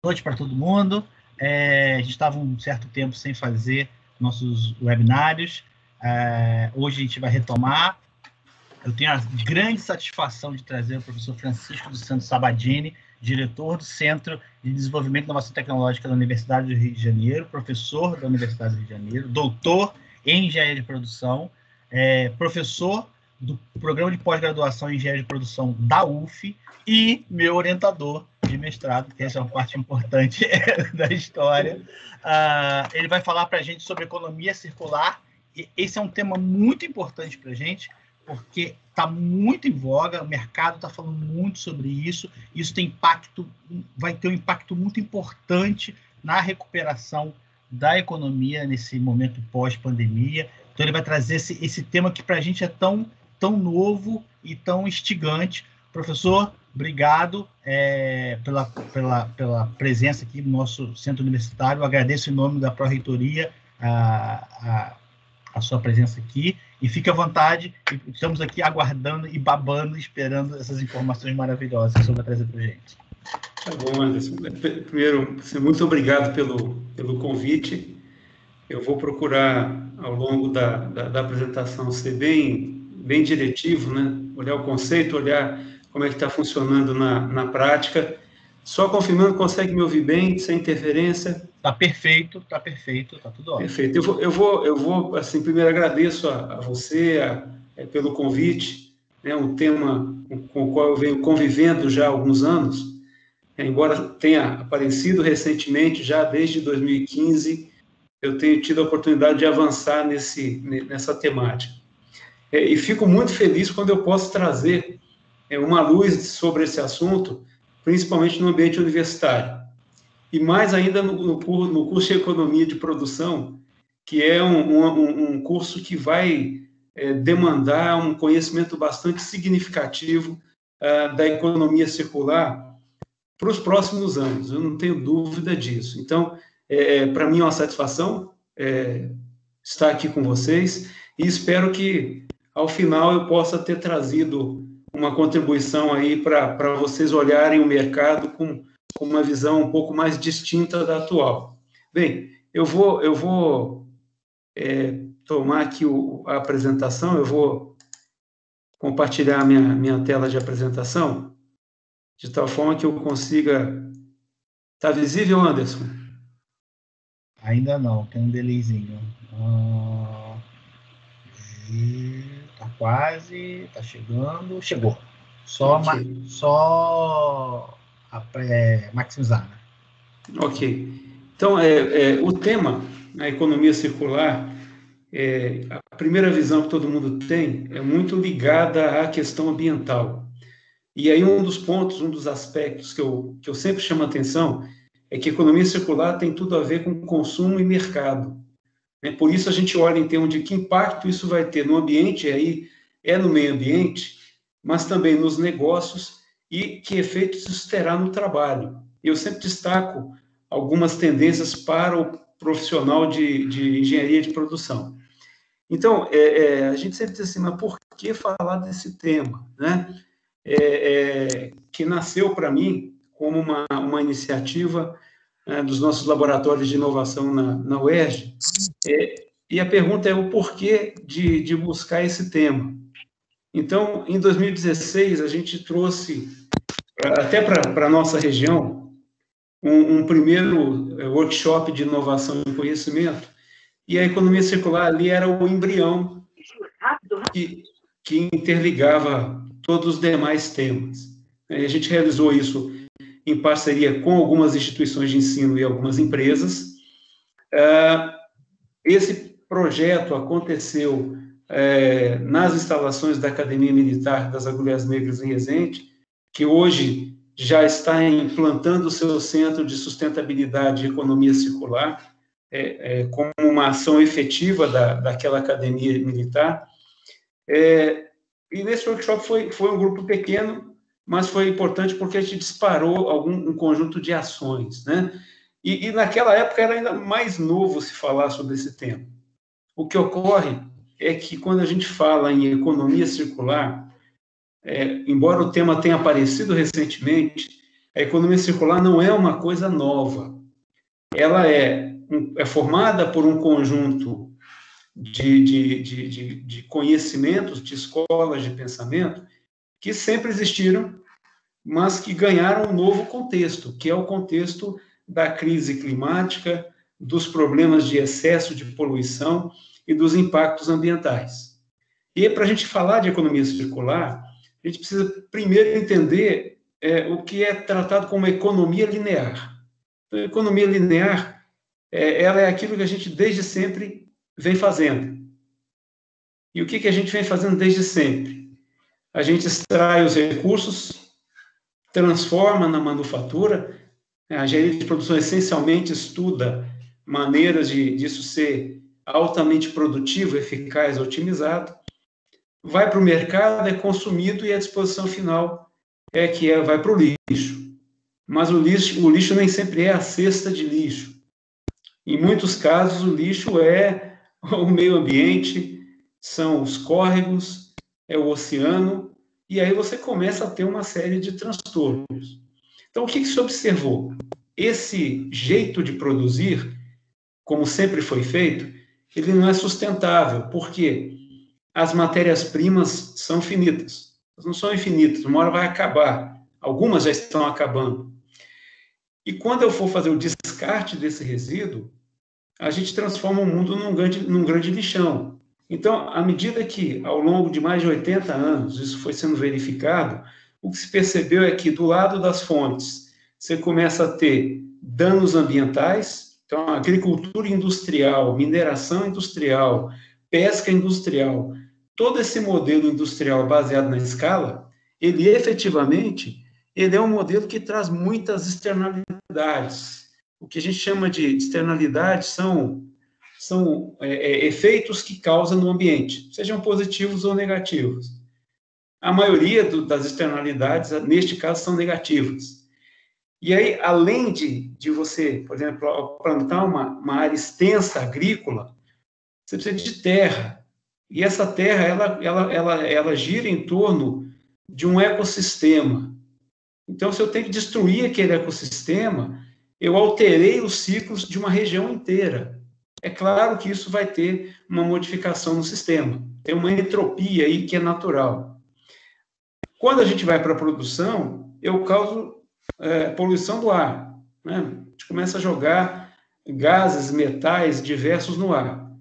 Noite para todo mundo. A gente estava um certo tempo sem fazer nossos webinários. Hoje a gente vai retomar. Eu tenho a grande satisfação de trazer o professor Francisco dos Santos Sabadini, diretor do Centro de Desenvolvimento e Inovação Tecnológica da Universidade do Rio de Janeiro, professor da Universidade do Rio de Janeiro, doutor em Engenharia de Produção, professor do Programa de Pós-Graduação em Engenharia de Produção da UF e meu orientador de mestrado, que essa é uma parte importante da história. Ele vai falar para a gente sobre economia circular. E esse é um tema muito importante para a gente, porque está muito em voga, o mercado está falando muito sobre isso. Isso tem impacto, vai ter um impacto muito importante na recuperação da economia nesse momento pós-pandemia. Então, ele vai trazer esse tema que para a gente é tão novo e tão instigante. Professor, obrigado pela presença aqui no nosso centro universitário. Eu agradeço em nome da Pró-Reitoria a sua presença aqui. E fique à vontade, estamos aqui aguardando e babando, esperando essas informações maravilhosas que o senhor vai trazer para a gente. Tá bom, Anderson. Primeiro, muito obrigado pelo convite. Eu vou procurar, ao longo da apresentação, ser bem diretivo, né? Olhar o conceito, olhar como é que está funcionando na prática. Só confirmando, consegue me ouvir bem, sem interferência? Tá perfeito, tá tudo ótimo. Perfeito. Eu vou assim, primeiro agradeço a você pelo convite, né, um tema com o qual eu venho convivendo já há alguns anos, embora tenha aparecido recentemente, já desde 2015, eu tenho tido a oportunidade de avançar nessa temática. E fico muito feliz quando eu posso trazer uma luz sobre esse assunto, principalmente no ambiente universitário. E mais ainda no curso de Economia de Produção, que é um curso que vai demandar um conhecimento bastante significativo da economia circular para os próximos anos, eu não tenho dúvida disso. Então, para mim é uma satisfação estar aqui com vocês e espero que, ao final, eu possa ter trazido uma contribuição aí para vocês olharem o mercado com uma visão um pouco mais distinta da atual. Bem, eu vou tomar aqui a apresentação, eu vou compartilhar a minha tela de apresentação, de tal forma que eu consiga... Está visível, Anderson? Ainda não, tem um delayzinho. Tá quase, tá chegando, chegou. Só maximizar, né? Ok. Então, o tema, a economia circular, a primeira visão que todo mundo tem é muito ligada à questão ambiental. E aí um dos aspectos que eu sempre chamo a atenção é que a economia circular tem tudo a ver com consumo e mercado. Por isso a gente olha em termos de que impacto isso vai ter no ambiente, aí no meio ambiente, mas também nos negócios e que efeitos isso terá no trabalho. Eu sempre destaco algumas tendências para o profissional de engenharia de produção. Então, a gente sempre diz assim, mas por que falar desse tema, né? Que nasceu para mim como uma iniciativa dos nossos laboratórios de inovação na UERJ, e a pergunta é o porquê de buscar esse tema. Então, em 2016, a gente trouxe, até para a nossa região, um primeiro workshop de inovação e conhecimento, e a economia circular ali era o embrião que interligava todos os demais temas. A gente realizou isso em parceria com algumas instituições de ensino e algumas empresas. Esse projeto aconteceu nas instalações da Academia Militar das Agulhas Negras em Resende, que hoje já está implantando o seu centro de sustentabilidade e economia circular, como uma ação efetiva daquela academia militar. E nesse workshop foi um grupo pequeno, mas foi importante porque a gente disparou um conjunto de ações, né? E naquela época era ainda mais novo se falar sobre esse tema. O que ocorre é que quando a gente fala em economia circular, embora o tema tenha aparecido recentemente, a economia circular não é uma coisa nova. Ela é formada por um conjunto de conhecimentos, de escolas de pensamento, que sempre existiram, mas que ganharam um novo contexto, que é o contexto da crise climática, dos problemas de excesso de poluição e dos impactos ambientais. E para a gente falar de economia circular, a gente precisa primeiro entender o que é tratado como economia linear. Então, a economia linear, ela é aquilo que a gente desde sempre vem fazendo. E o que a gente vem fazendo desde sempre? A gente extrai os recursos, transforma na manufatura. A engenharia de produção essencialmente estuda maneiras disso ser altamente produtivo, eficaz, otimizado. Vai para o mercado, é consumido e a disposição final vai para o lixo. Mas o lixo nem sempre é a cesta de lixo. Em muitos casos, o lixo é o meio ambiente, são os córregos, é o oceano, e aí você começa a ter uma série de transtornos. Então, o que se observou? Esse jeito de produzir, como sempre foi feito, ele não é sustentável, porque as matérias-primas são finitas. Elas não são infinitas, uma hora vai acabar. Algumas já estão acabando. E quando eu for fazer o descarte desse resíduo, a gente transforma o mundo num grande lixão. Então, à medida que, ao longo de mais de 80 anos, isso foi sendo verificado, o que se percebeu é que, do lado das fontes, você começa a ter danos ambientais, então, agricultura industrial, mineração industrial, pesca industrial, todo esse modelo industrial baseado na escala, ele efetivamente, ele é um modelo que traz muitas externalidades. O que a gente chama de externalidades são efeitos que causam no ambiente, sejam positivos ou negativos. A maioria das externalidades, neste caso, são negativas. E aí, além de você, por exemplo, plantar uma área extensa agrícola, você precisa de terra. E essa terra, ela gira em torno de um ecossistema. Então, se eu tenho que destruir aquele ecossistema, eu alterei os ciclos de uma região inteira. É claro que isso vai ter uma modificação no sistema. Tem uma entropia aí que é natural. Quando a gente vai para a produção, eu causo poluição do ar, né? A gente começa a jogar gases, metais diversos no ar.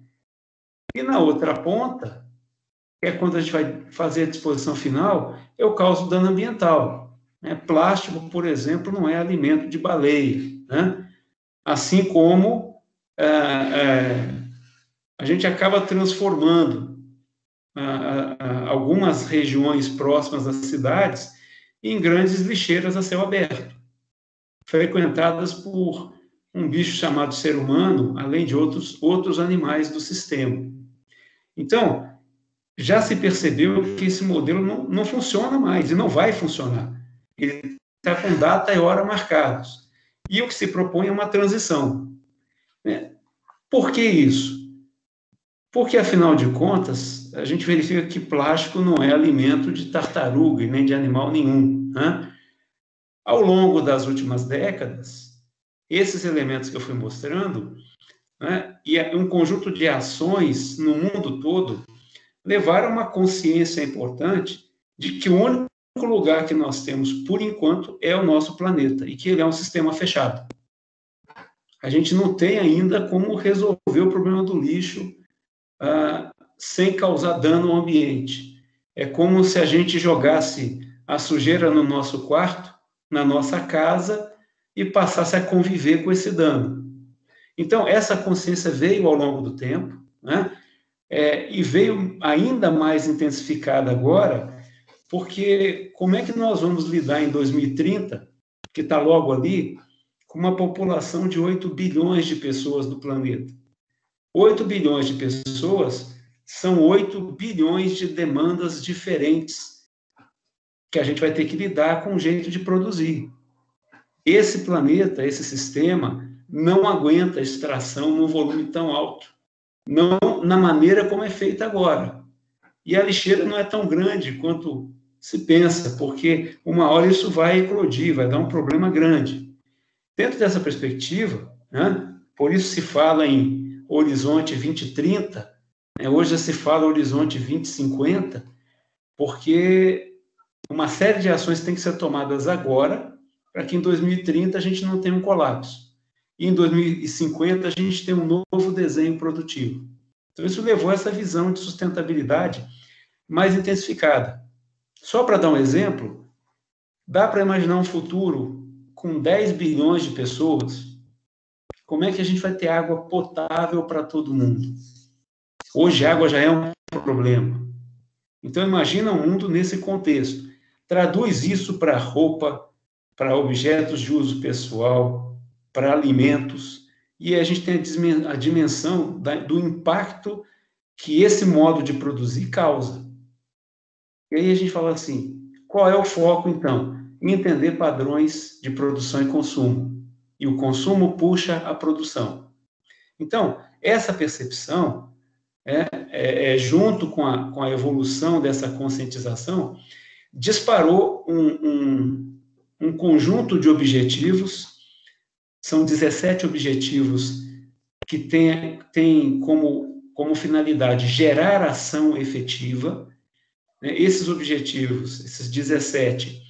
E na outra ponta, que é quando a gente vai fazer a disposição final, eu causo dano ambiental. Plástico, por exemplo, não é alimento de baleia, né? Assim como a gente acaba transformando algumas regiões próximas às cidades em grandes lixeiras a céu aberto, frequentadas por um bicho chamado ser humano, além de outros animais do sistema. Então, já se percebeu que esse modelo não funciona mais, e não vai funcionar. Ele está com data e hora marcados. E o que se propõe é uma transição. Por que isso? Porque, afinal de contas, a gente verifica que plástico não é alimento de tartaruga e nem de animal nenhum, né? Ao longo das últimas décadas, esses elementos que eu fui mostrando, né, e um conjunto de ações no mundo todo, levaram a uma consciência importante de que o único lugar que nós temos, por enquanto, é o nosso planeta, e que ele é um sistema fechado. A gente não tem ainda como resolver o problema do lixo sem causar dano ao ambiente. É como se a gente jogasse a sujeira no nosso quarto, na nossa casa, e passasse a conviver com esse dano. Então, essa consciência veio ao longo do tempo, né? E veio ainda mais intensificada agora, porque como é que nós vamos lidar em 2030, que está logo ali, com uma população de 8 bilhões de pessoas no planeta? 8 bilhões de pessoas são 8 bilhões de demandas diferentes que a gente vai ter que lidar com o jeito de produzir. Esse planeta, esse sistema, não aguenta extração num volume tão alto, não na maneira como é feita agora. E a lixeira não é tão grande quanto se pensa, porque uma hora isso vai eclodir, vai dar um problema grande. Dentro dessa perspectiva, né, por isso se fala em horizonte 2030, né, hoje já se fala horizonte 2050, porque uma série de ações tem que ser tomadas agora, para que em 2030 a gente não tenha um colapso. E em 2050 a gente tenha um novo desenho produtivo. Então, isso levou a essa visão de sustentabilidade mais intensificada. Só para dar um exemplo, dá para imaginar um futuro com 10 bilhões de pessoas? Como é que a gente vai ter água potável para todo mundo? Hoje, a água já é um problema. Então, imagina um mundo nesse contexto. Traduz isso para roupa, para objetos de uso pessoal, para alimentos, e a gente tem a dimensão do impacto que esse modo de produzir causa. E aí a gente fala assim, qual é o foco, então? Em entender padrões de produção e consumo. E o consumo puxa a produção. Então, essa percepção, junto com a evolução dessa conscientização, disparou um conjunto de objetivos. São 17 objetivos que têm como finalidade gerar ação efetiva. Esses objetivos, esses 17,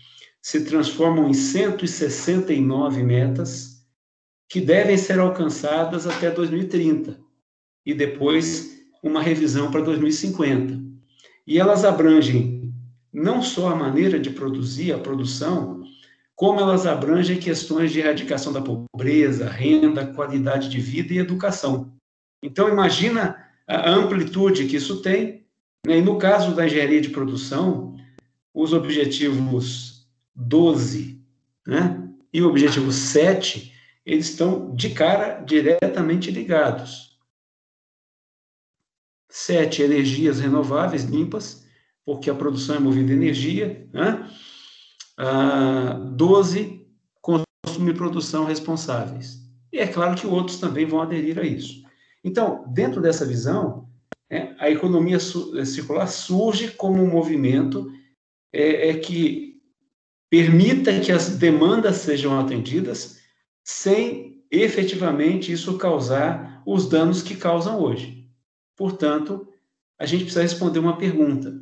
se transformam em 169 metas que devem ser alcançadas até 2030 e depois uma revisão para 2050. E elas abrangem não só a maneira de produzir, a produção, como elas abrangem questões de erradicação da pobreza, renda, qualidade de vida e educação. Então, imagina a amplitude que isso tem, né? E no caso da engenharia de produção, os objetivos 12, né, e o objetivo 7, eles estão de cara diretamente ligados. 7, energias renováveis, limpas, porque a produção é movida a energia, né? 12, consumo e produção responsáveis. E é claro que outros também vão aderir a isso. Então, dentro dessa visão, a economia circular surge como um movimento que permita que as demandas sejam atendidas sem efetivamente isso causar os danos que causam hoje. Portanto, a gente precisa responder uma pergunta.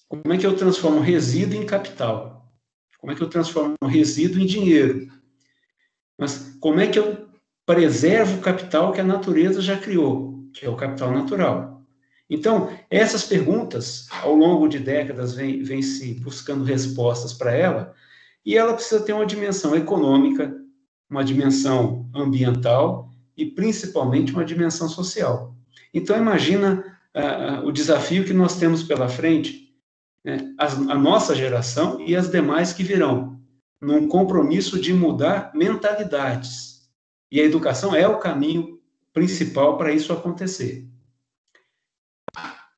Como é que eu transformo resíduo em capital? Como é que eu transformo resíduo em dinheiro? Mas como é que eu preservo o capital que a natureza já criou, que é o capital natural? Então, essas perguntas, ao longo de décadas, vem se buscando respostas para ela, e ela precisa ter uma dimensão econômica, uma dimensão ambiental e, principalmente, uma dimensão social. Então, imagina o desafio que nós temos pela frente, né, a nossa geração e as demais que virão, num compromisso de mudar mentalidades. E a educação é o caminho principal para isso acontecer.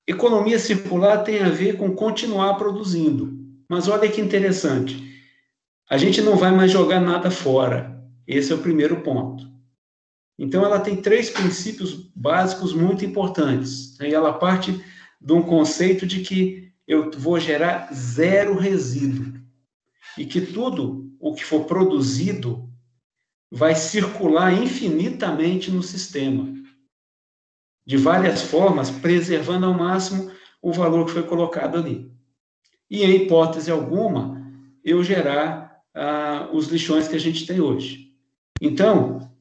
Economia circular tem a ver com continuar produzindo. Mas olha que interessante, a gente não vai mais jogar nada fora. Esse é o primeiro ponto. Então, ela tem 3 princípios básicos muito importantes. E ela parte de um conceito de que eu vou gerar 0 resíduo. E que tudo o que for produzido vai circular infinitamente no sistema. De várias formas, preservando ao máximo o valor que foi colocado ali. E, em hipótese alguma, eu gerar os lixões que a gente tem hoje. Então,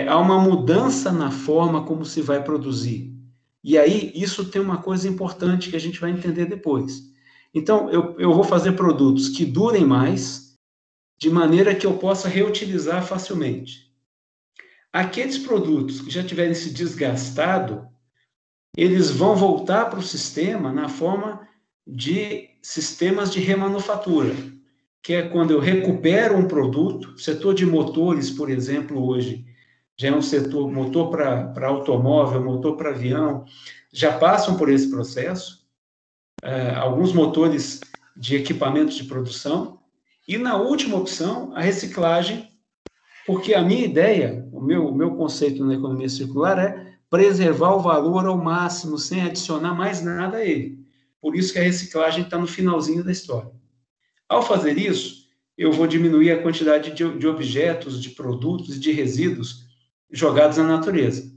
há uma mudança na forma como se vai produzir. E aí, isso tem uma coisa importante que a gente vai entender depois. Então, eu vou fazer produtos que durem mais, de maneira que eu possa reutilizar facilmente. Aqueles produtos que já tiverem se desgastado, eles vão voltar para o sistema na forma de sistemas de remanufatura, que é quando eu recupero um produto. O setor de motores, por exemplo, hoje, já é um setor, motor para automóvel, motor para avião, já passam por esse processo, alguns motores de equipamentos de produção, e na última opção, a reciclagem, porque a minha ideia, o meu conceito na economia circular é preservar o valor ao máximo, sem adicionar mais nada a ele. Por isso que a reciclagem está no finalzinho da história. Ao fazer isso, eu vou diminuir a quantidade de objetos, de produtos e de resíduos jogados na natureza.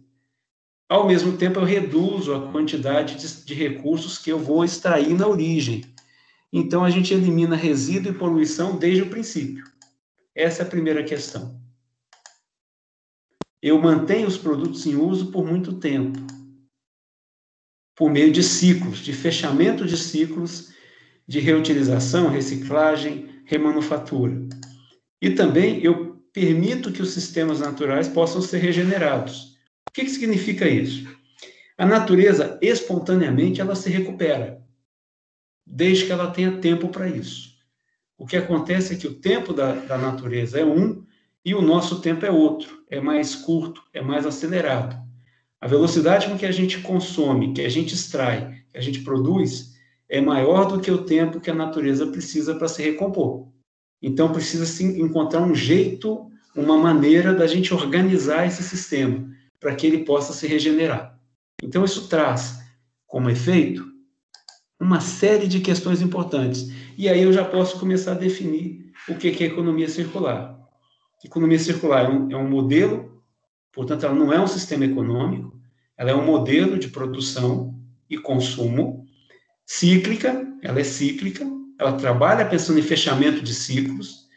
Ao mesmo tempo, eu reduzo a quantidade de recursos que eu vou extrair na origem. Então, a gente elimina resíduo e poluição desde o princípio. Essa é a primeira questão. Eu mantenho os produtos em uso por muito tempo, por meio de ciclos, de fechamento de ciclos, de reutilização, reciclagem, remanufatura. E também eu permito que os sistemas naturais possam ser regenerados. O que significa isso? A natureza, espontaneamente, ela se recupera, desde que ela tenha tempo para isso. O que acontece é que o tempo da natureza é um e o nosso tempo é outro, é mais curto, é mais acelerado. A velocidade com que a gente consome, que a gente extrai, que a gente produz, é maior do que o tempo que a natureza precisa para se recompor. Então, precisa-se encontrar um jeito, uma maneira da gente organizar esse sistema para que ele possa se regenerar. Então, isso traz como efeito uma série de questões importantes. E aí eu já posso começar a definir o que é economia circular. Economia circular é um modelo, portanto, ela não é um sistema econômico, ela é um modelo de produção e consumo cíclica, ela é cíclica, ela trabalha pensando em fechamento de ciclos,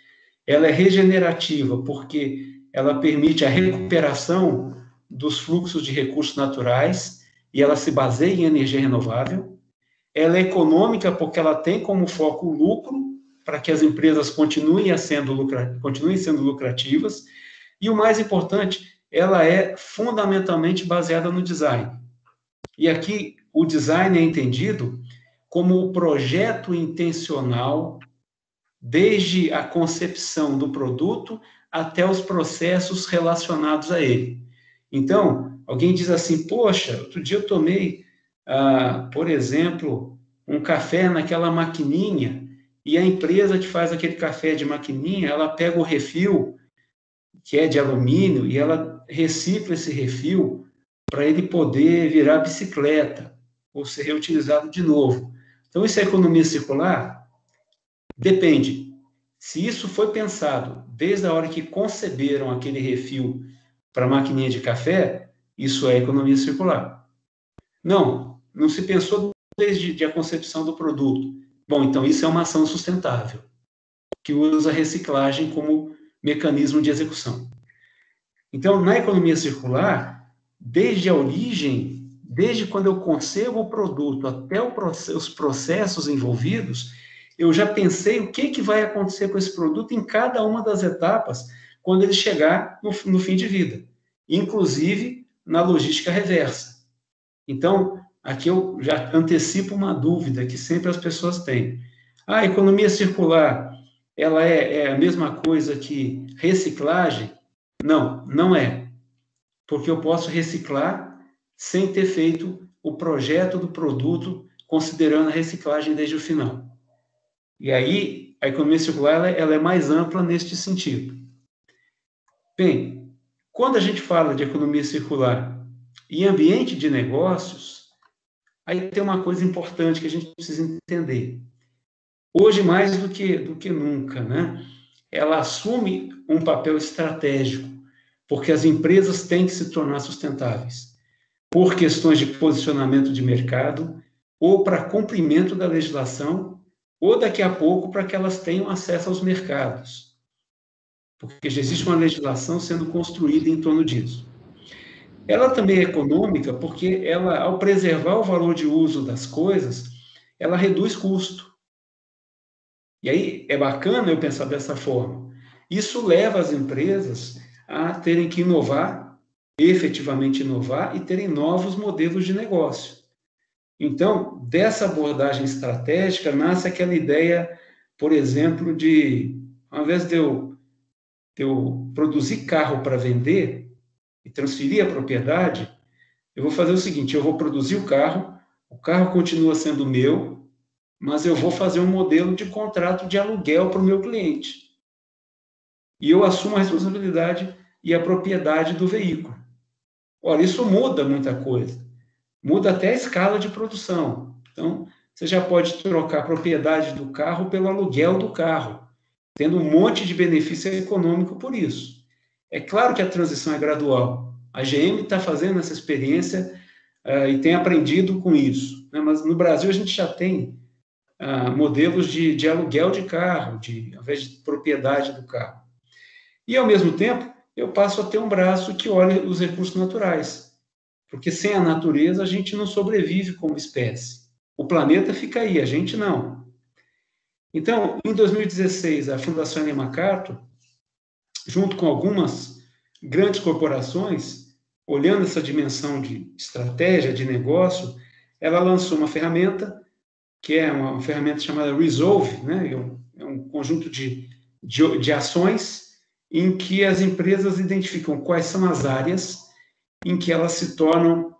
ela é regenerativa porque ela permite a recuperação dos fluxos de recursos naturais e ela se baseia em energia renovável. Ela é econômica porque ela tem como foco o lucro, para que as empresas continuem sendo lucrativas. E o mais importante, ela é fundamentalmente baseada no design. E aqui o design é entendido como o projeto intencional, desde a concepção do produto até os processos relacionados a ele. Então, alguém diz assim, poxa, outro dia eu tomei, por exemplo, um café naquela maquininha, e a empresa que faz aquele café de maquininha, ela pega o refil, que é de alumínio, e ela recicla esse refil para ele poder virar bicicleta, ou ser reutilizado de novo. Então, isso é economia circular? Depende. Se isso foi pensado desde a hora que conceberam aquele refil para a maquininha de café, isso é economia circular. Não se pensou desde a concepção do produto. Bom, então isso é uma ação sustentável, que usa a reciclagem como mecanismo de execução. Então, na economia circular, desde a origem, desde quando eu concebo o produto até os processos envolvidos, eu já pensei o que vai acontecer com esse produto em cada uma das etapas quando ele chegar no fim de vida, inclusive na logística reversa. Então, aqui eu já antecipo uma dúvida que sempre as pessoas têm. A economia circular, ela é a mesma coisa que reciclagem? Não, não é. Porque eu posso reciclar sem ter feito o projeto do produto, considerando a reciclagem desde o final. E aí, a economia circular ela é mais ampla neste sentido. Bem, quando a gente fala de economia circular em ambiente de negócios, aí tem uma coisa importante que a gente precisa entender. Hoje, mais do que nunca, né? Ela assume um papel estratégico, porque as empresas têm que se tornar sustentáveis, por questões de posicionamento de mercado, ou para cumprimento da legislação, ou daqui a pouco para que elas tenham acesso aos mercados, porque já existe uma legislação sendo construída em torno disso. Ela também é econômica porque ela, ao preservar o valor de uso das coisas, ela reduz custo. E aí é bacana eu pensar dessa forma. Isso leva as empresas a terem que inovar, efetivamente inovar, e terem novos modelos de negócio. Então, dessa abordagem estratégica, nasce aquela ideia, por exemplo, de, ao invés de eu produzir carro para vender e transferir a propriedade, eu vou fazer o seguinte, eu vou produzir o carro continua sendo meu, mas eu vou fazer um modelo de contrato de aluguel para o meu cliente. E eu assumo a responsabilidade e a propriedade do veículo. Olha, isso muda muita coisa. Muda até a escala de produção. Então, você já pode trocar a propriedade do carro pelo aluguel do carro, tendo um monte de benefício econômico por isso. É claro que a transição é gradual. A GM está fazendo essa experiência e tem aprendido com isso, né? Mas no Brasil a gente já tem modelos de aluguel de carro, ao invés de propriedade do carro. E, ao mesmo tempo, eu passo a ter um braço que olha os recursos naturais, porque sem a natureza a gente não sobrevive como espécie. O planeta fica aí, a gente não. Então, em 2016, a Fundação Ellen MacArthur, junto com algumas grandes corporações, olhando essa dimensão de estratégia, de negócio, ela lançou uma ferramenta, que é uma ferramenta chamada Resolve, né? É um conjunto de ações em que as empresas identificam quais são as áreas em que elas se tornam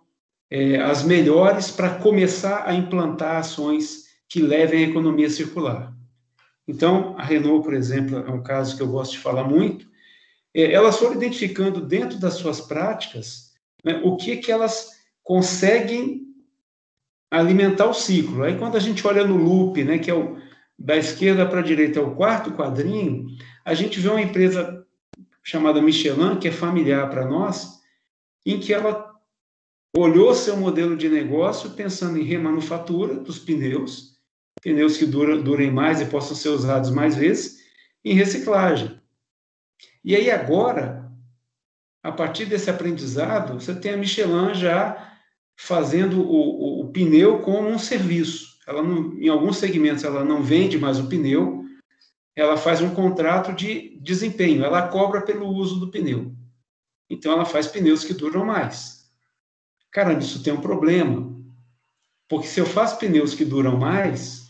as melhores para começar a implantar ações que levem à economia circular. Então, a Renault, por exemplo, é um caso que eu gosto de falar muito, elas foram identificando dentro das suas práticas, né, o que elas conseguem alimentar o ciclo. Aí, quando a gente olha no loop, né, que é da esquerda para a direita, é o quarto quadrinho, a gente vê uma empresa chamada Michelin, que é familiar para nós, em que ela olhou seu modelo de negócio pensando em remanufatura dos pneus que durem mais e possam ser usados mais vezes, em reciclagem. E aí agora, a partir desse aprendizado, você tem a Michelin já fazendo o pneu como um serviço. Ela não, em alguns segmentos ela não vende mais o pneu, ela faz um contrato de desempenho, ela cobra pelo uso do pneu. Então ela faz pneus que duram mais. Caramba, isso tem um problema, porque se eu faço pneus que duram mais,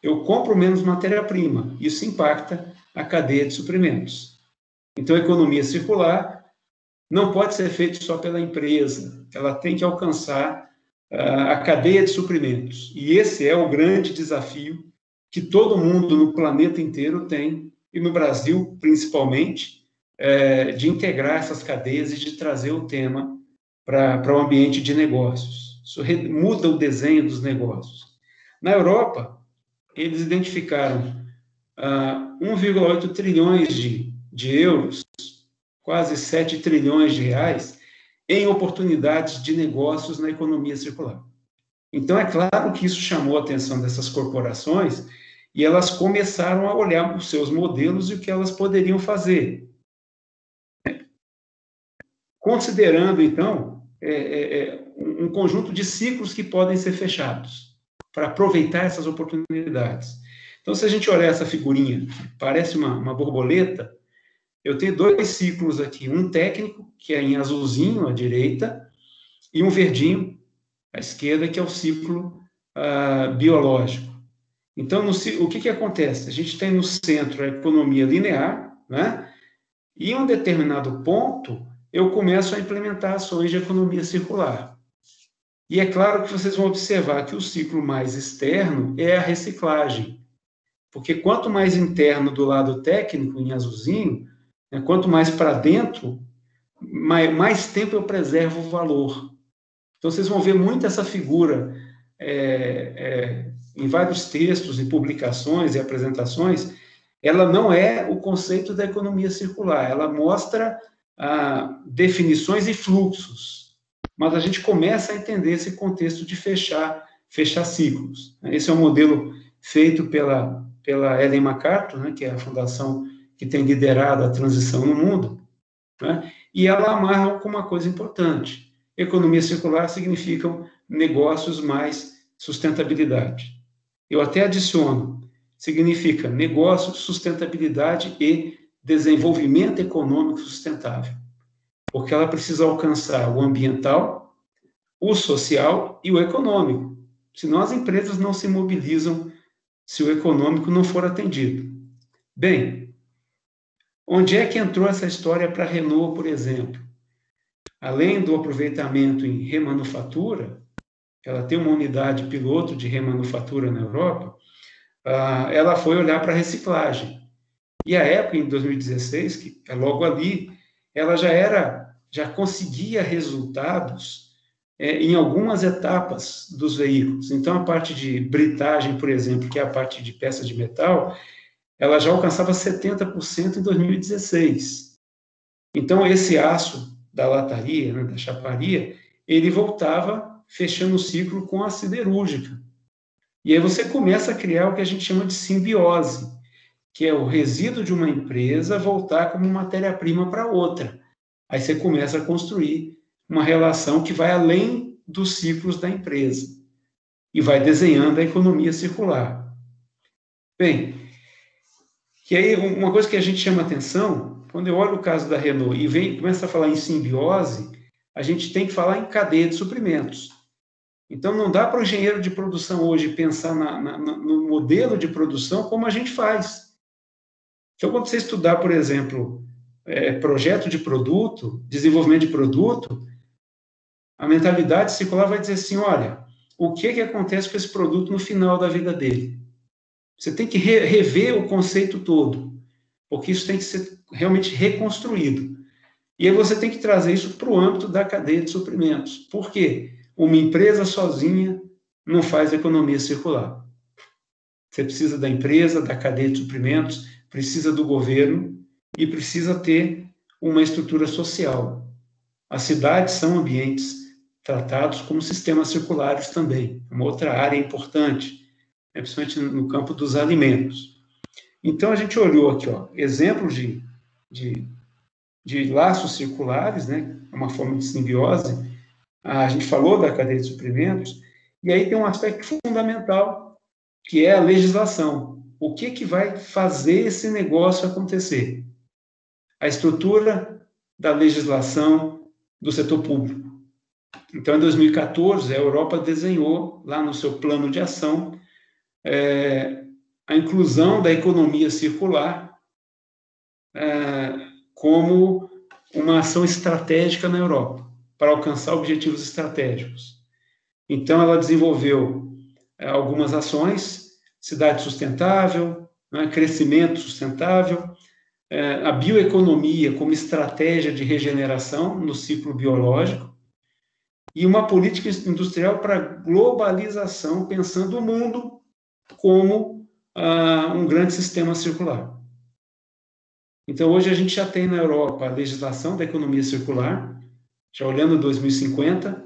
eu compro menos matéria-prima, isso impacta a cadeia de suprimentos. Então a economia circular não pode ser feita só pela empresa, ela tem que alcançar a cadeia de suprimentos. E esse é o grande desafio que todo mundo no planeta inteiro tem, e no Brasil principalmente, de integrar essas cadeias e de trazer o tema para o ambiente de negócios. Isso muda o desenho dos negócios. Na Europa, eles identificaram 1,8 trilhões de euros, quase 7 trilhões de reais, em oportunidades de negócios na economia circular. Então, é claro que isso chamou a atenção dessas corporações e elas começaram a olhar os seus modelos e o que elas poderiam fazer. Considerando, então, um conjunto de ciclos que podem ser fechados para aproveitar essas oportunidades. Então, se a gente olhar essa figurinha, parece uma borboleta, eu tenho dois ciclos aqui, um técnico, que é em azulzinho à direita, e um verdinho à esquerda, que é o ciclo biológico. Então, o que acontece? A gente tem no centro a economia linear, né? E em um determinado ponto, eu começo a implementar ações de economia circular. E é claro que vocês vão observar que o ciclo mais externo é a reciclagem, porque quanto mais interno do lado técnico, em azulzinho, né, quanto mais para dentro, mais tempo eu preservo o valor. Então, vocês vão ver muito essa figura em vários textos e publicações e apresentações. Ela não é o conceito da economia circular, ela mostra definições e fluxos, mas a gente começa a entender esse contexto de fechar ciclos. Esse é um modelo feito pela Ellen MacArthur, né, que é a fundação que tem liderado a transição no mundo, né, e ela amarra com uma coisa importante. Economia circular significa negócios mais sustentabilidade. Eu até adiciono, significa negócio, sustentabilidade e desenvolvimento econômico sustentável, porque ela precisa alcançar o ambiental, o social e o econômico. Senão as empresas não se mobilizam se o econômico não for atendido. Bem, onde é que entrou essa história para a Renault, por exemplo? Além do aproveitamento em remanufatura, ela tem uma unidade piloto de remanufatura na Europa, ela foi olhar para a reciclagem. E a época, em 2016, que é logo ali, ela já conseguia resultados em algumas etapas dos veículos. Então, a parte de britagem, por exemplo, que é a parte de peça de metal, ela já alcançava 70% em 2016. Então, esse aço da lataria, né, da chaparia, ele voltava fechando o ciclo com a siderúrgica. E aí você começa a criar o que a gente chama de simbiose, que é o resíduo de uma empresa voltar como matéria-prima para outra. Aí você começa a construir uma relação que vai além dos ciclos da empresa e vai desenhando a economia circular. Bem, e aí uma coisa que a gente chama atenção, quando eu olho o caso da Renault e começa a falar em simbiose, a gente tem que falar em cadeia de suprimentos. Então, não dá para o engenheiro de produção hoje pensar no modelo de produção como a gente faz. Então, quando você estudar, por exemplo, projeto de produto, desenvolvimento de produto, a mentalidade circular vai dizer assim, olha, o que acontece com esse produto no final da vida dele? Você tem que rever o conceito todo, porque isso tem que ser realmente reconstruído. E aí você tem que trazer isso para o âmbito da cadeia de suprimentos. Por quê? Uma empresa sozinha não faz economia circular. Você precisa da empresa, da cadeia de suprimentos, precisa do governo e precisa ter uma estrutura social. As cidades são ambientes tratados como sistemas circulares também, uma outra área importante, principalmente no campo dos alimentos. Então, a gente olhou aqui, exemplos de laços circulares, né, uma forma de simbiose. A gente falou da cadeia de suprimentos, e aí tem um aspecto fundamental, que é a legislação. O que vai fazer esse negócio acontecer? A estrutura da legislação do setor público. Então, em 2014, a Europa desenhou, lá no seu plano de ação, a inclusão da economia circular como uma ação estratégica na Europa, para alcançar objetivos estratégicos. Então, ela desenvolveu algumas ações, cidade sustentável, crescimento sustentável, a bioeconomia como estratégia de regeneração no ciclo biológico, e uma política industrial para globalização, pensando o mundo como um grande sistema circular. Então, hoje a gente já tem na Europa a legislação da economia circular, já olhando 2050,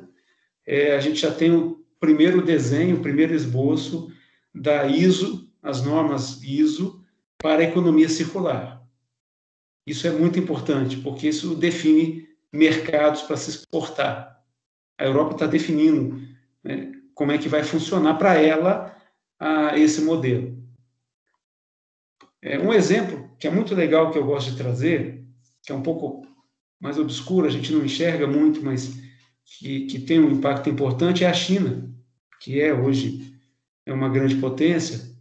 a gente já tem o primeiro desenho, o primeiro esboço da ISO, as normas ISO, para a economia circular. Isso é muito importante, porque isso define mercados para se exportar. A Europa está definindo, né, como é que vai funcionar para ela esse modelo. Um exemplo que é muito legal, que eu gosto de trazer, que é um pouco mais obscuro, a gente não enxerga muito, mas que tem um impacto importante, é a China, que hoje é uma grande potência.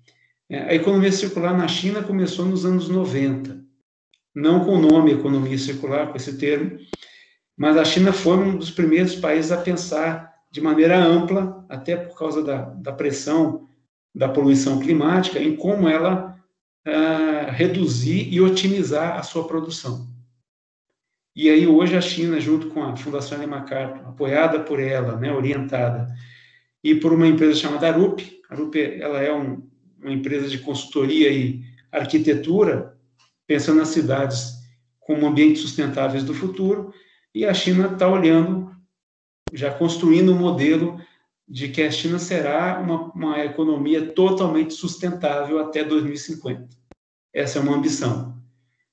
A economia circular na China começou nos anos 90, não com o nome economia circular, com esse termo, mas a China foi um dos primeiros países a pensar de maneira ampla, até por causa da pressão da poluição climática, em como ela reduzir e otimizar a sua produção. E aí, hoje, a China, junto com a Fundação Ellen MacArthur, apoiada por ela, né, orientada, e por uma empresa chamada Arup. A Arup, ela é uma empresa de consultoria e arquitetura, pensando nas cidades como ambientes sustentáveis do futuro, e a China está olhando, já construindo um modelo de que a China será uma economia totalmente sustentável até 2050. Essa é uma ambição.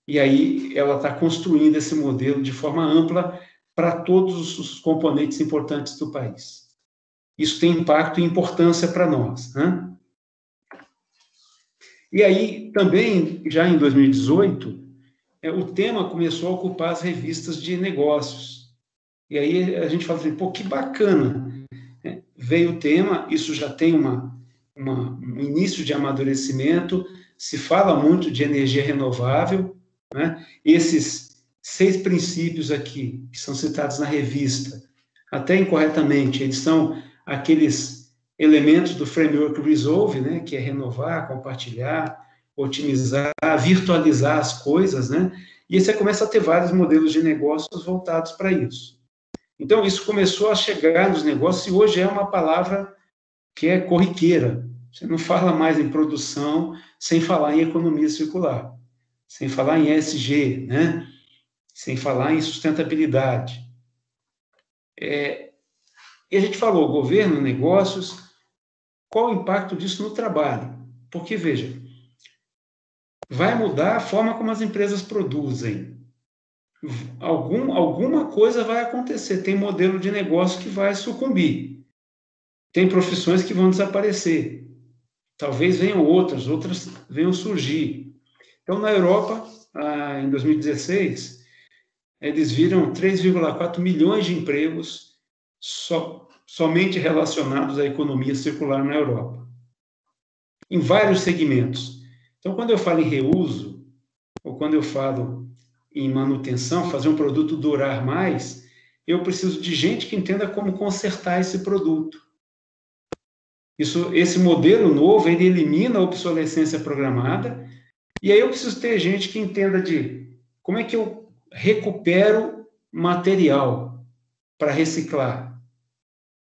E aí ela está construindo esse modelo de forma ampla para todos os componentes importantes do país. Isso tem impacto e importância para nós, né? E aí, também, já em 2018, o tema começou a ocupar as revistas de negócios. E aí a gente fala assim, pô, que bacana. Veio o tema, isso já tem um início de amadurecimento, se fala muito de energia renovável, né? Esses 6 princípios aqui, que são citados na revista, até incorretamente, eles são aqueles elementos do Framework Resolve, né? Que é renovar, compartilhar, otimizar, virtualizar as coisas, né? E aí você começa a ter vários modelos de negócios voltados para isso. Então, isso começou a chegar nos negócios e hoje é uma palavra que é corriqueira. Você não fala mais em produção sem falar em economia circular, sem falar em ESG, né? Sem falar em sustentabilidade. E a gente falou, governo, negócios, qual o impacto disso no trabalho? Porque, veja, vai mudar a forma como as empresas produzem. Alguma coisa vai acontecer, tem modelo de negócio que vai sucumbir, tem profissões que vão desaparecer, talvez venham outras venham surgir. Então, na Europa, em 2016, eles viram 3,4 milhões de empregos somente relacionados à economia circular na Europa, em vários segmentos. Então, quando eu falo em reuso, ou quando eu falo em manutenção, fazer um produto durar mais, eu preciso de gente que entenda como consertar esse produto. Esse modelo novo, ele elimina a obsolescência programada, e aí eu preciso ter gente que entenda de como é que eu recupero material para reciclar.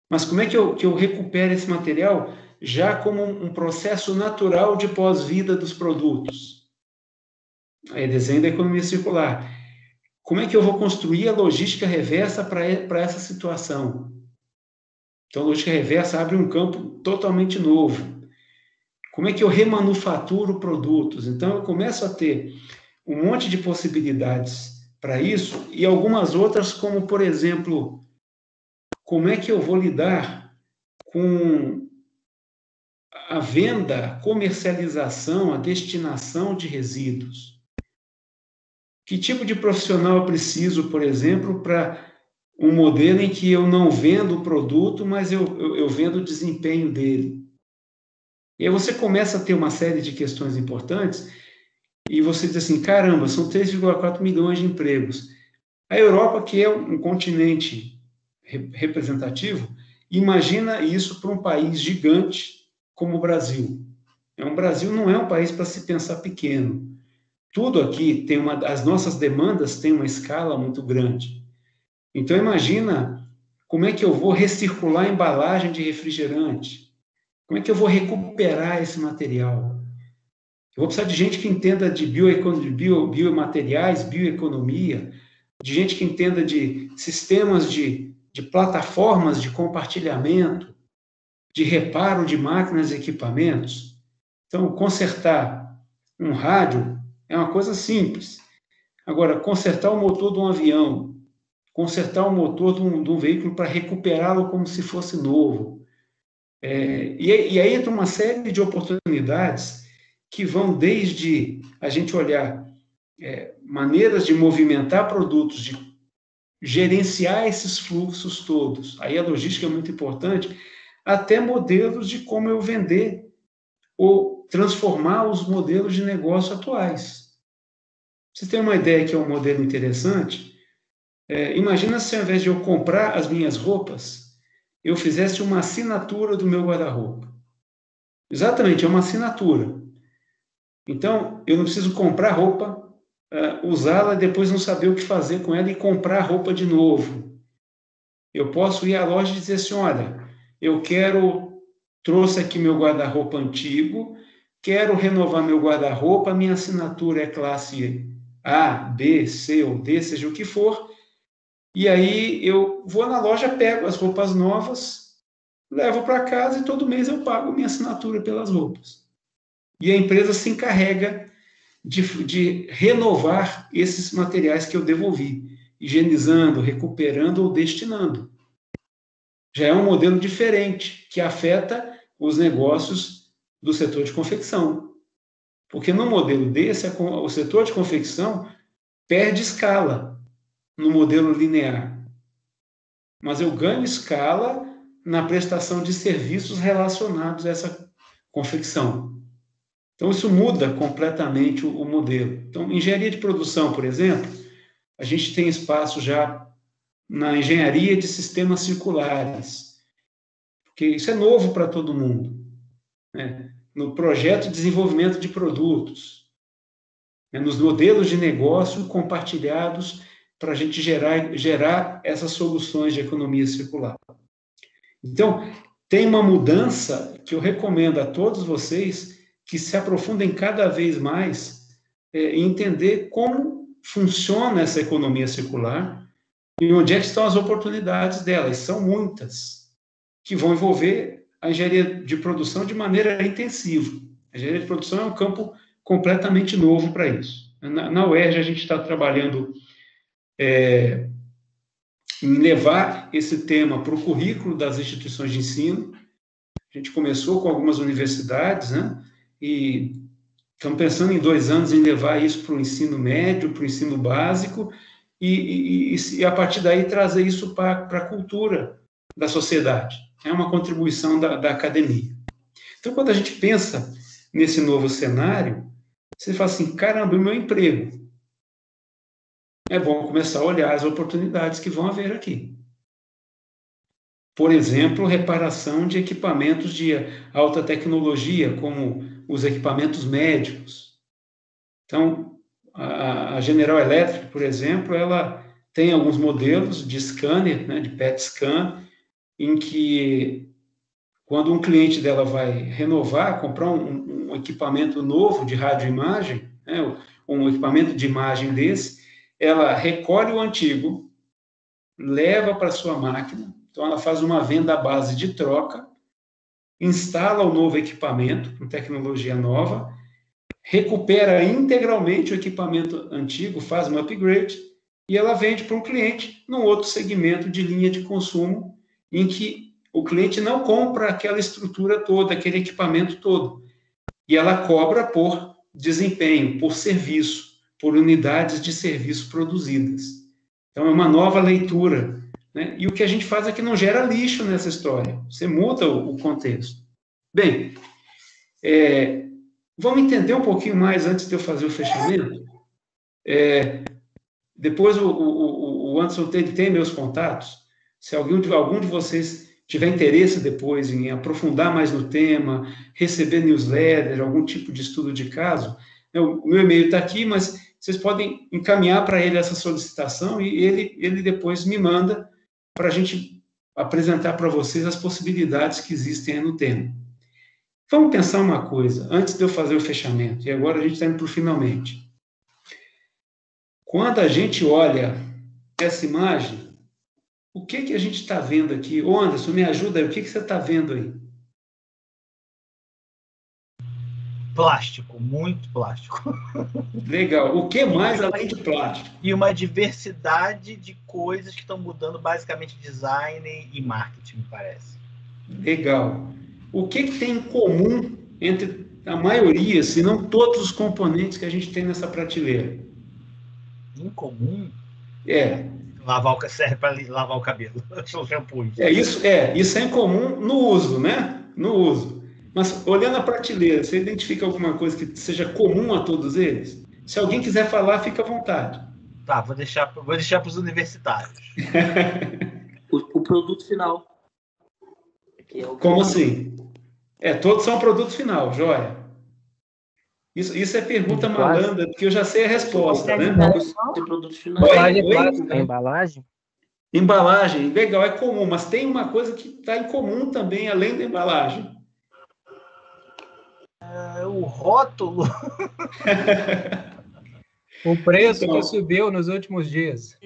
Mas como é que eu recupero esse material já como um processo natural de pós-vida dos produtos? Aí, desenho da economia circular. Como é que eu vou construir a logística reversa para essa situação? Então, a logística reversa abre um campo totalmente novo. Como é que eu remanufaturo produtos? Então, eu começo a ter um monte de possibilidades para isso e algumas outras, como, por exemplo, como é que eu vou lidar com a venda, a comercialização, a destinação de resíduos? Que tipo de profissional eu preciso, por exemplo, para um modelo em que eu não vendo o produto, mas eu vendo o desempenho dele? E aí você começa a ter uma série de questões importantes e você diz assim, caramba, são 3,4 milhões de empregos. A Europa, que é um continente representativo, imagina isso para um país gigante como o Brasil. O Brasil não é um país para se pensar pequeno. Tudo aqui tem as nossas demandas têm uma escala muito grande. Então, imagina como é que eu vou recircular a embalagem de refrigerante. Como é que eu vou recuperar esse material? Eu vou precisar de gente que entenda de biomateriais, bioeconomia, de gente que entenda de sistemas de plataformas de compartilhamento, de reparo de máquinas e equipamentos. Então, consertar um rádio é uma coisa simples. Agora, consertar o motor de um avião, consertar o motor de um veículo para recuperá-lo como se fosse novo. E aí entra uma série de oportunidades que vão desde a gente olhar maneiras de movimentar produtos, de gerenciar esses fluxos todos. Aí a logística é muito importante, até modelos de como eu vender ou transformar os modelos de negócio atuais. Você tem uma ideia que é um modelo interessante? Imagina se ao invés de eu comprar as minhas roupas, eu fizesse uma assinatura do meu guarda-roupa. Exatamente, é uma assinatura. Então, eu não preciso comprar roupa, usá-la e depois não saber o que fazer com ela e comprar roupa de novo. Eu posso ir à loja e dizer assim, olha, trouxe aqui meu guarda-roupa antigo, quero renovar meu guarda-roupa, minha assinatura é classe A, B, C ou D, seja o que for, e aí eu vou na loja, pego as roupas novas, levo para casa e todo mês eu pago minha assinatura pelas roupas. E a empresa se encarrega de renovar esses materiais que eu devolvi, higienizando, recuperando ou destinando. Já é um modelo diferente, que afeta os negócios do setor de confecção. Porque no modelo desse, o setor de confecção perde escala no modelo linear. Mas eu ganho escala na prestação de serviços relacionados a essa confecção. Então, isso muda completamente o modelo. Então, engenharia de produção, por exemplo, a gente tem espaço já na engenharia de sistemas circulares, porque isso é novo para todo mundo, né? No projeto de desenvolvimento de produtos, né? Nos modelos de negócio compartilhados para a gente gerar essas soluções de economia circular. Então, tem uma mudança que eu recomendo a todos vocês que se aprofundem cada vez mais em entender como funciona essa economia circular e onde é que estão as oportunidades delas. São muitas, que vão envolver a engenharia de produção de maneira intensiva. A engenharia de produção é um campo completamente novo para isso. Na UERJ, a gente está trabalhando em levar esse tema para o currículo das instituições de ensino. A gente começou com algumas universidades, né? E estamos pensando em 2 anos em levar isso para o ensino médio, para o ensino básico, e a partir daí trazer isso para a cultura da sociedade. É uma contribuição da academia. Então, quando a gente pensa nesse novo cenário, você fala assim, caramba, o meu emprego. É bom começar a olhar as oportunidades que vão haver aqui. Por exemplo, reparação de equipamentos de alta tecnologia, como os equipamentos médicos. Então, a General Electric, por exemplo, ela tem alguns modelos de scanner, né, de PET scan, em que, quando um cliente dela vai renovar, comprar um equipamento novo de radioimagem, né, um equipamento de imagem desse, ela recolhe o antigo, leva para a sua máquina, então ela faz uma venda à base de troca, instala o novo equipamento com tecnologia nova, recupera integralmente o equipamento antigo, faz um upgrade, e ela vende para um cliente num outro segmento de linha de consumo, em que o cliente não compra aquela estrutura toda, aquele equipamento todo, e ela cobra por desempenho, por serviço, por unidades de serviço produzidas. Então, é uma nova leitura, né? E o que a gente faz é que não gera lixo nessa história, você muda o contexto. Bem, vamos entender um pouquinho mais antes de eu fazer o fechamento? Depois o Anderson tem meus contatos. Se algum de vocês tiver interesse depois em aprofundar mais no tema, receber newsletter, algum tipo de estudo de caso, o meu e-mail está aqui, mas vocês podem encaminhar para ele essa solicitação e ele depois me manda para a gente apresentar para vocês as possibilidades que existem aí no tema. Vamos pensar uma coisa, antes de eu fazer o fechamento, e agora a gente está indo para o finalmente. Quando a gente olha essa imagem, o que a gente está vendo aqui? Ô Anderson, me ajuda aí, o que você está vendo aí? Plástico, muito plástico. Legal. O que mais além de plástico? E uma diversidade de coisas que estão mudando, basicamente design e marketing, me parece. Legal. O que tem em comum entre a maioria, se não todos os componentes que a gente tem nessa prateleira? Em comum? Serve para lavar o cabelo. O shampoo. Isso é em comum no uso, né? No uso. Mas, olhando a prateleira, você identifica alguma coisa que seja comum a todos eles? Se alguém quiser falar, fica à vontade. Tá, vou deixar para os universitários. O produto final. Como assim? Todos são produto final, joia. Isso é pergunta malandra, porque eu já sei a resposta, né? Produto final. Embalagem? Embalagem, legal, é comum, mas tem uma coisa que está em comum também, além da embalagem. O rótulo. O preço que subiu nos últimos dias.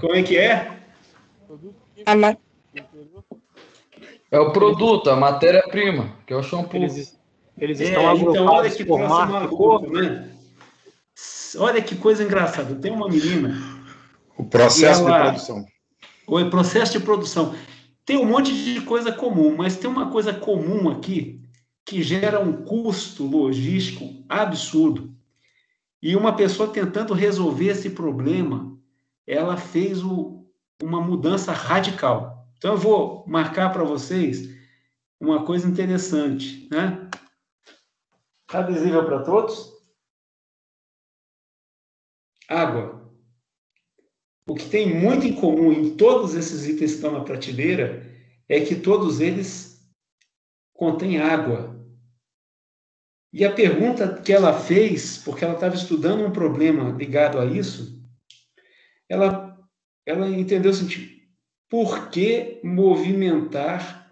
Como é que é? É o produto, a matéria-prima, que é o shampoo. Eles estão agrupados olha que por próximo marca, cor, né? Olha que coisa engraçada. Tem uma menina... O processo de produção. O processo de produção. Tem um monte de coisa comum, mas tem uma coisa comum aqui que gera um custo logístico absurdo. E uma pessoa tentando resolver esse problema, ela fez uma mudança radical. Então, eu vou marcar para vocês uma coisa interessante, né? Está visível para todos? Água. O que tem muito em comum em todos esses itens que estão na prateleira é que todos eles contêm água. E a pergunta que ela fez, porque ela estava estudando um problema ligado a isso, ela entendeu o seguinte: por que movimentar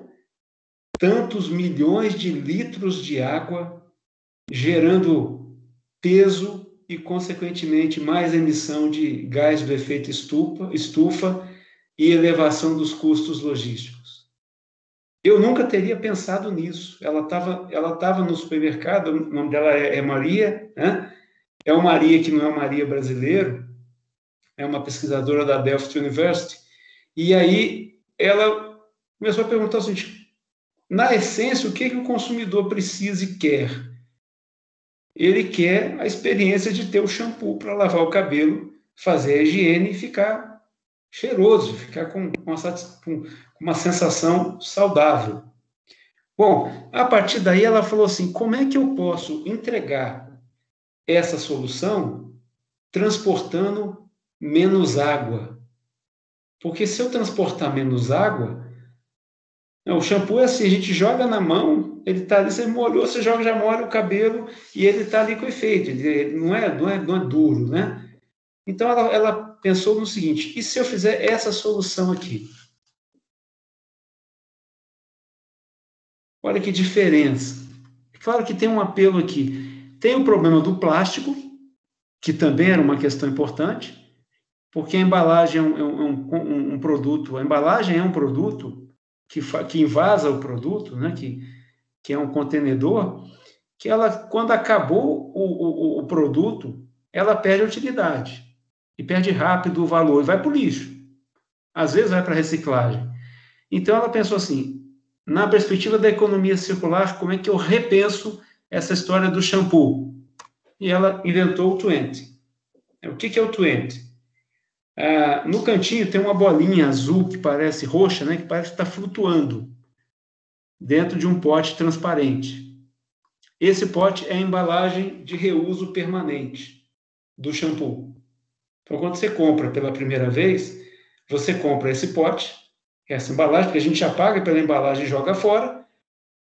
tantos milhões de litros de água, gerando peso e, consequentemente, mais emissão de gás do efeito estufa e elevação dos custos logísticos? Eu nunca teria pensado nisso. Ela estava no supermercado, o nome dela é Maria, né? É uma Maria que não é uma Maria brasileiro, é uma pesquisadora da Delft University, e aí ela começou a perguntar o seguinte: na essência, o que o consumidor precisa e quer? Ele quer a experiência de ter o shampoo para lavar o cabelo, fazer a higiene e ficar cheiroso, ficar com uma sensação saudável. Bom, a partir daí ela falou assim: como é que eu posso entregar essa solução transportando menos água? Porque se eu transportar menos água, o shampoo é assim, a gente joga na mão, ele está ali, você molhou, você já molha o cabelo e ele está ali com efeito, ele não é duro, né? Então ela pensou no seguinte: e se eu fizer essa solução aqui? Olha que diferença. Claro que tem um apelo aqui. Tem o problema do plástico, que também era uma questão importante, porque a embalagem é um produto, a embalagem é um produto que invasa o produto, né? que é um contenedor, que ela, quando acabou o produto, ela perde a utilidade, e perde rápido o valor, e vai para o lixo. Às vezes vai para a reciclagem. Então ela pensou assim: na perspectiva da economia circular, como é que eu repenso essa história do shampoo? E ela inventou o Twenty. O que é o Twenty? No cantinho tem uma bolinha azul que parece roxa, né, que parece que está flutuando dentro de um pote transparente. Esse pote é a embalagem de reuso permanente do shampoo. Então, quando você compra pela primeira vez, você compra esse pote, essa embalagem, porque a gente já paga pela embalagem e joga fora.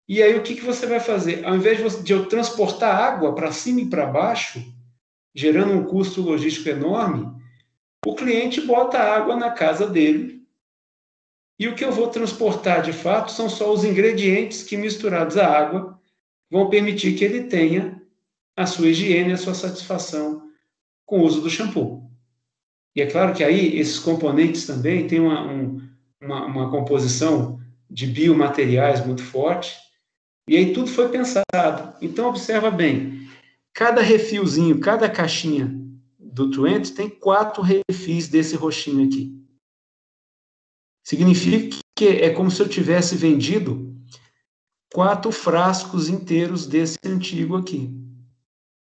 E aí o que você vai fazer? Ao invés de eu transportar água para cima e para baixo, gerando um custo logístico enorme, o cliente bota a água na casa dele, e o que eu vou transportar de fato são só os ingredientes que, misturados à água, vão permitir que ele tenha a sua higiene, a sua satisfação com o uso do shampoo. E é claro que aí esses componentes também têm uma composição de biomateriais muito forte, e aí tudo foi pensado. Então, observa bem, cada refilzinho, cada caixinha do Twenty tem 4 refis desse roxinho aqui. Significa que é como se eu tivesse vendido 4 frascos inteiros desse antigo aqui.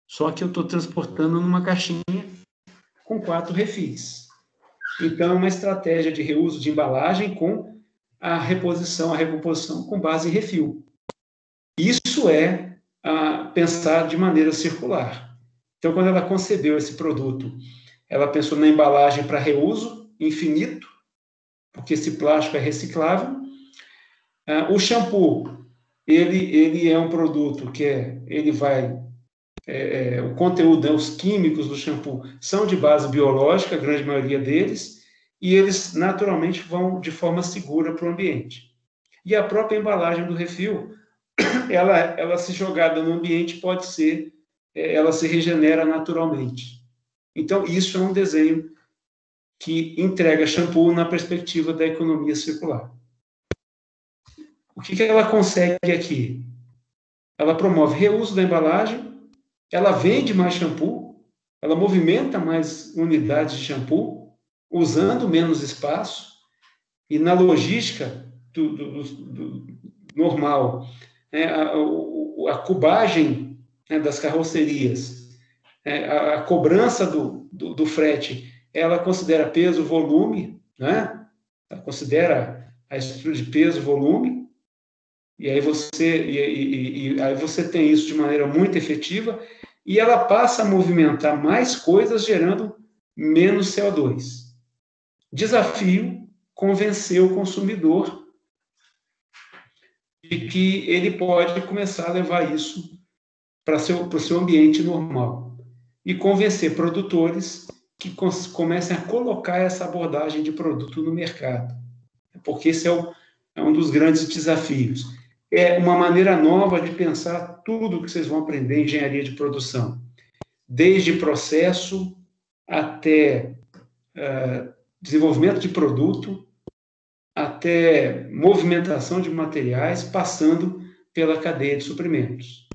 Só que eu estou transportando numa caixinha com 4 refis. Então, é uma estratégia de reuso de embalagem com a reposição, a recomposição com base em refil. Isso é pensar de maneira circular. Então, quando ela concebeu esse produto, ela pensou na embalagem para reuso infinito, porque esse plástico é reciclável. O shampoo, ele é um produto que o conteúdo, os químicos do shampoo são de base biológica, a grande maioria deles, e eles naturalmente vão de forma segura para o ambiente. E a própria embalagem do refil, ela se jogada no ambiente, pode ser, ela se regenera naturalmente. Então, isso é um desenho que entrega shampoo na perspectiva da economia circular. O que ela consegue aqui? Ela promove reuso da embalagem, ela vende mais shampoo, ela movimenta mais unidades de shampoo, usando menos espaço, e na logística do normal, né, a cubagem, né, das carrocerias, a cobrança do frete, ela considera peso, volume, né? Ela considera a estrutura de peso, volume, e aí você tem isso de maneira muito efetiva, e ela passa a movimentar mais coisas, gerando menos CO2. Desafio: convencer o consumidor de que ele pode começar a levar isso para o seu ambiente normal. E convencer produtores que comecem a colocar essa abordagem de produto no mercado, porque esse é um dos grandes desafios. É uma maneira nova de pensar tudo que vocês vão aprender em engenharia de produção, desde processo até desenvolvimento de produto, até movimentação de materiais, passando pela cadeia de suprimentos.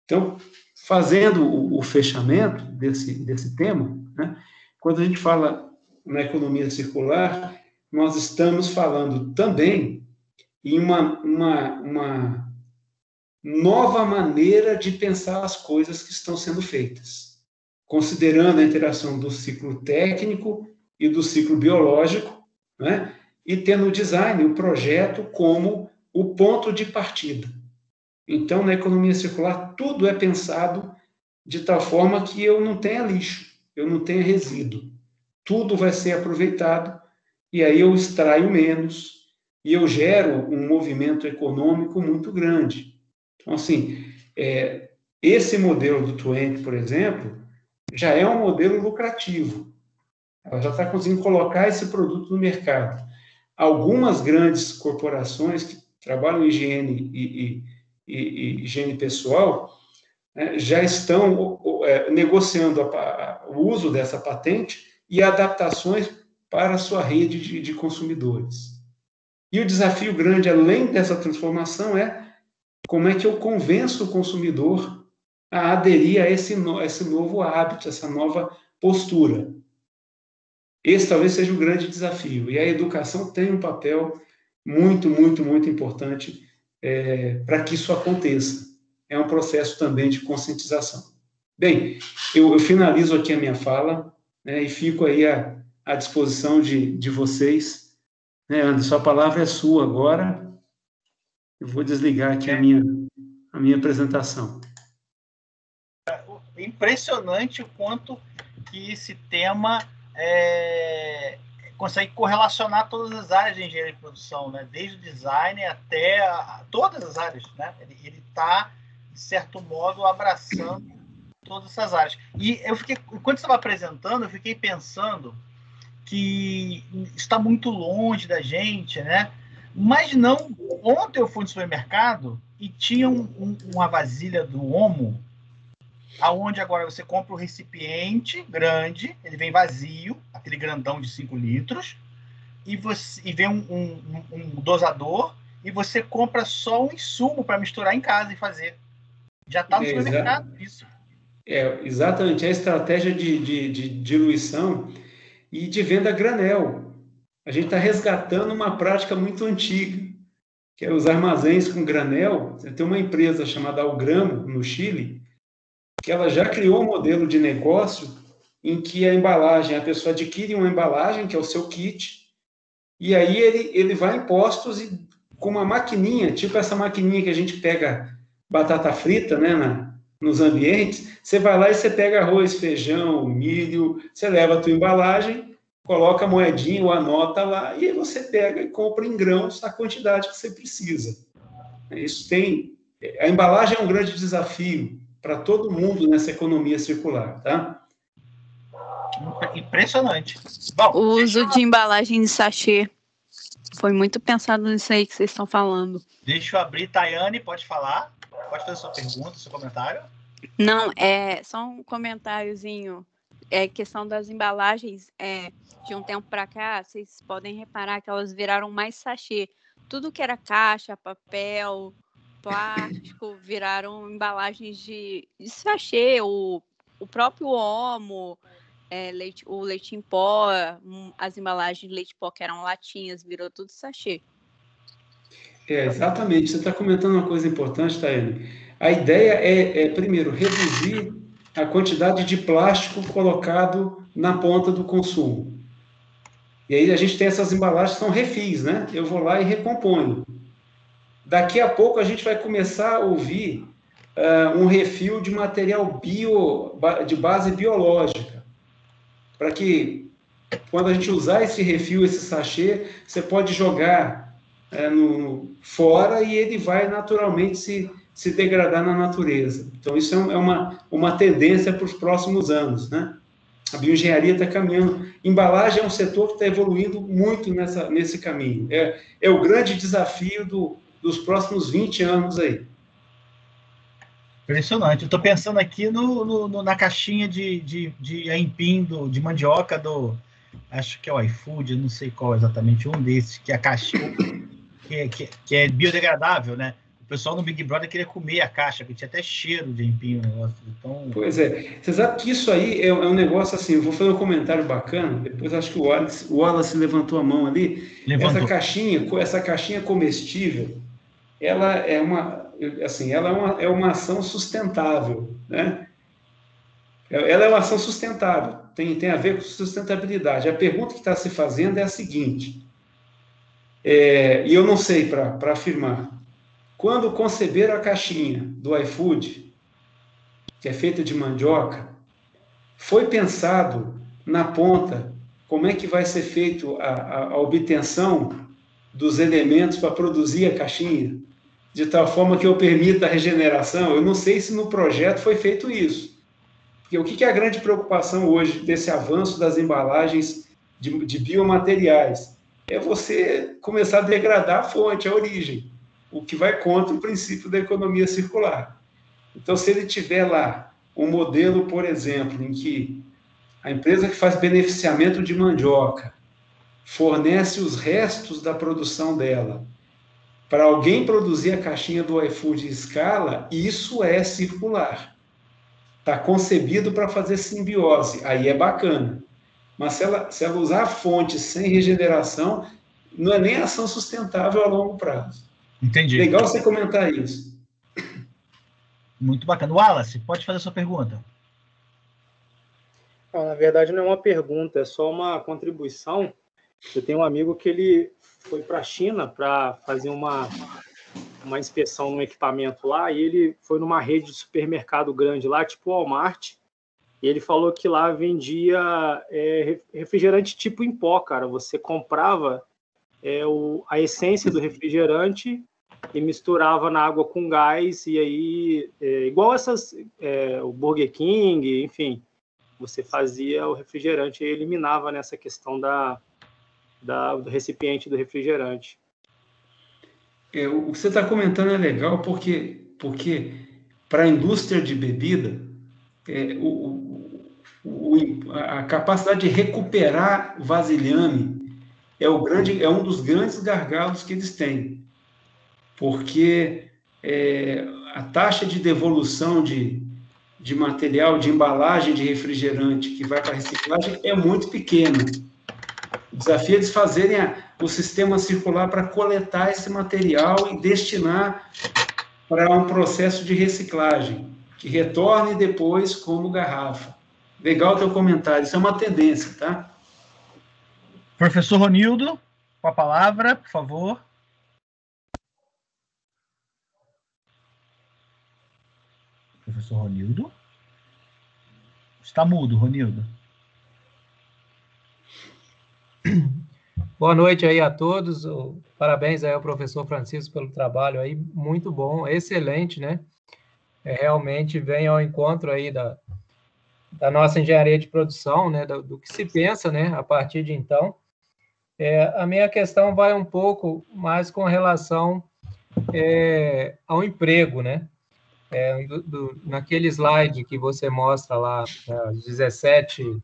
Então, fazendo o fechamento desse tema, né, quando a gente fala na economia circular, nós estamos falando também em uma nova maneira de pensar as coisas que estão sendo feitas, considerando a interação do ciclo técnico e do ciclo biológico, né, e tendo o design, o projeto, como o ponto de partida. Então, na economia circular, tudo é pensado de tal forma que eu não tenha lixo, eu não tenha resíduo. Tudo vai ser aproveitado, e aí eu extraio menos, e eu gero um movimento econômico muito grande. Então, assim, esse modelo do 20, por exemplo, já é um modelo lucrativo. Ela já está conseguindo colocar esse produto no mercado. Algumas grandes corporações que trabalham em higiene e higiene pessoal, né, já estão negociando o uso dessa patente e adaptações para a sua rede de consumidores. E o desafio grande, além dessa transformação, é como é que eu convenço o consumidor a aderir a esse novo hábito, essa nova postura. Esse talvez seja o grande desafio. E a educação tem um papel muito, muito, muito importante para que isso aconteça. É um processo também de conscientização. Bem, eu finalizo aqui a minha fala, né, e fico aí à disposição de vocês. Né, Anderson, a palavra é sua agora. Eu vou desligar aqui a minha apresentação. Impressionante o quanto que esse tema consegue correlacionar todas as áreas de engenharia de produção, né? Desde o design até todas as áreas, né? Ele está, de certo modo, abraçando todas essas áreas. E enquanto estava apresentando, eu fiquei pensando que está muito longe da gente, né? Mas não. Ontem eu fui no supermercado e tinha uma vasilha do Omo, aonde agora você compra o recipiente grande, ele vem vazio, aquele grandão de 5 litros, e vem um dosador, e você compra só um insumo para misturar em casa e fazer. Já está no supermercado isso. Exatamente, a estratégia de diluição e de venda a granel. A gente está resgatando uma prática muito antiga, que é os armazéns com granel. Você tem uma empresa chamada Algramo, no Chile, que ela já criou um modelo de negócio em que a pessoa adquire uma embalagem, que é o seu kit, e aí ele vai em postos e com uma maquininha, tipo essa maquininha que a gente pega batata frita, né, nos ambientes, você vai lá e você pega arroz, feijão, milho, você leva a tua embalagem, coloca a moedinha ou a nota lá, e aí você pega e compra em grãos a quantidade que você precisa. A embalagem é um grande desafio para todo mundo nessa economia circular, tá? Impressionante. Bom, o uso de embalagem de sachê foi muito pensado nisso aí que vocês estão falando. Deixa eu abrir. Tayane, pode falar? Pode fazer sua pergunta, seu comentário? Não, é só um comentáriozinho. Questão das embalagens, de um tempo para cá, vocês podem reparar que elas viraram mais sachê. Tudo que era caixa, papel, plástico, viraram embalagens de sachê, o próprio Omo, o leite em pó, as embalagens de leite em pó que eram latinhas, virou tudo sachê. Exatamente, você está comentando uma coisa importante, Tayane. A ideia é, primeiro, reduzir a quantidade de plástico colocado na ponta do consumo. E aí a gente tem essas embalagens que são refis, né? Eu vou lá e recomponho. Daqui a pouco a gente vai começar a ouvir um refil de material de base biológica, para que, quando a gente usar esse refil, esse sachê, você pode jogar fora e ele vai naturalmente se degradar na natureza. Então, isso é uma tendência para os próximos anos, né? A bioengenharia está caminhando. Embalagem é um setor que está evoluindo muito nesse caminho. É o grande desafio dos próximos 20 anos aí. Impressionante. Eu estou pensando aqui na caixinha de aipim de mandioca acho que é o iFood, eu não sei qual exatamente, um desses, que é a caixinha que é biodegradável, né? O pessoal no Big Brother queria comer a caixa, porque tinha até cheiro de aipim o negócio. Então... Pois é. Você sabe que isso aí é um negócio assim, eu vou fazer um comentário bacana, depois acho que o Wallace levantou a mão ali. Levantou. Essa caixinha comestível, ela é uma ação sustentável, né? Ela é uma ação sustentável, tem a ver com sustentabilidade. A pergunta que está se fazendo é a seguinte, e eu não sei para afirmar, quando conceberam a caixinha do iFood, que é feita de mandioca, foi pensado na ponta como é que vai ser feito a obtenção dos elementos para produzir a caixinha, de tal forma que eu permita a regeneração? Eu não sei se no projeto foi feito isso. Porque o que é a grande preocupação hoje desse avanço das embalagens de biomateriais? É você começar a degradar a fonte, a origem, o que vai contra o princípio da economia circular. Então, se ele tiver lá um modelo, por exemplo, em que a empresa que faz beneficiamento de mandioca fornece os restos da produção dela para alguém produzir a caixinha do iFood em escala, isso é circular. Está concebido para fazer simbiose, aí é bacana. Mas se ela usar a fonte sem regeneração, não é nem ação sustentável a longo prazo. Entendi. Legal você comentar isso. Muito bacana. Wallace, pode fazer a sua pergunta. Não, na verdade, não é uma pergunta, é só uma contribuição. Eu tenho um amigo que ele foi para a China para fazer uma inspeção no equipamento lá, e ele foi numa rede de supermercado grande lá, tipo Walmart, e ele falou que lá vendia refrigerante tipo em pó, cara. Você comprava a essência do refrigerante e misturava na água com gás, e aí, igual o Burger King, enfim, você fazia o refrigerante e eliminava nessa questão do recipiente do refrigerante. O que você está comentando é legal porque para a indústria de bebida, a capacidade de recuperar vasilhame é um dos grandes gargalos que eles têm, porque a taxa de devolução de material, de embalagem de refrigerante que vai para a reciclagem é muito pequena. O desafio é eles fazerem o sistema circular para coletar esse material e destinar para um processo de reciclagem, que retorne depois como garrafa. Legal o teu comentário, isso é uma tendência, tá? Professor Ronildo, com a palavra, por favor. Professor Ronildo? Está mudo, Ronildo. Boa noite aí a todos. Parabéns aí ao professor Francisco pelo trabalho aí, muito bom, excelente, né? Realmente vem ao encontro aí da nossa engenharia de produção, né? Do que se pensa, né? A partir de então. A minha questão vai um pouco mais com relação ao emprego, né? Naquele slide que você mostra lá, as 17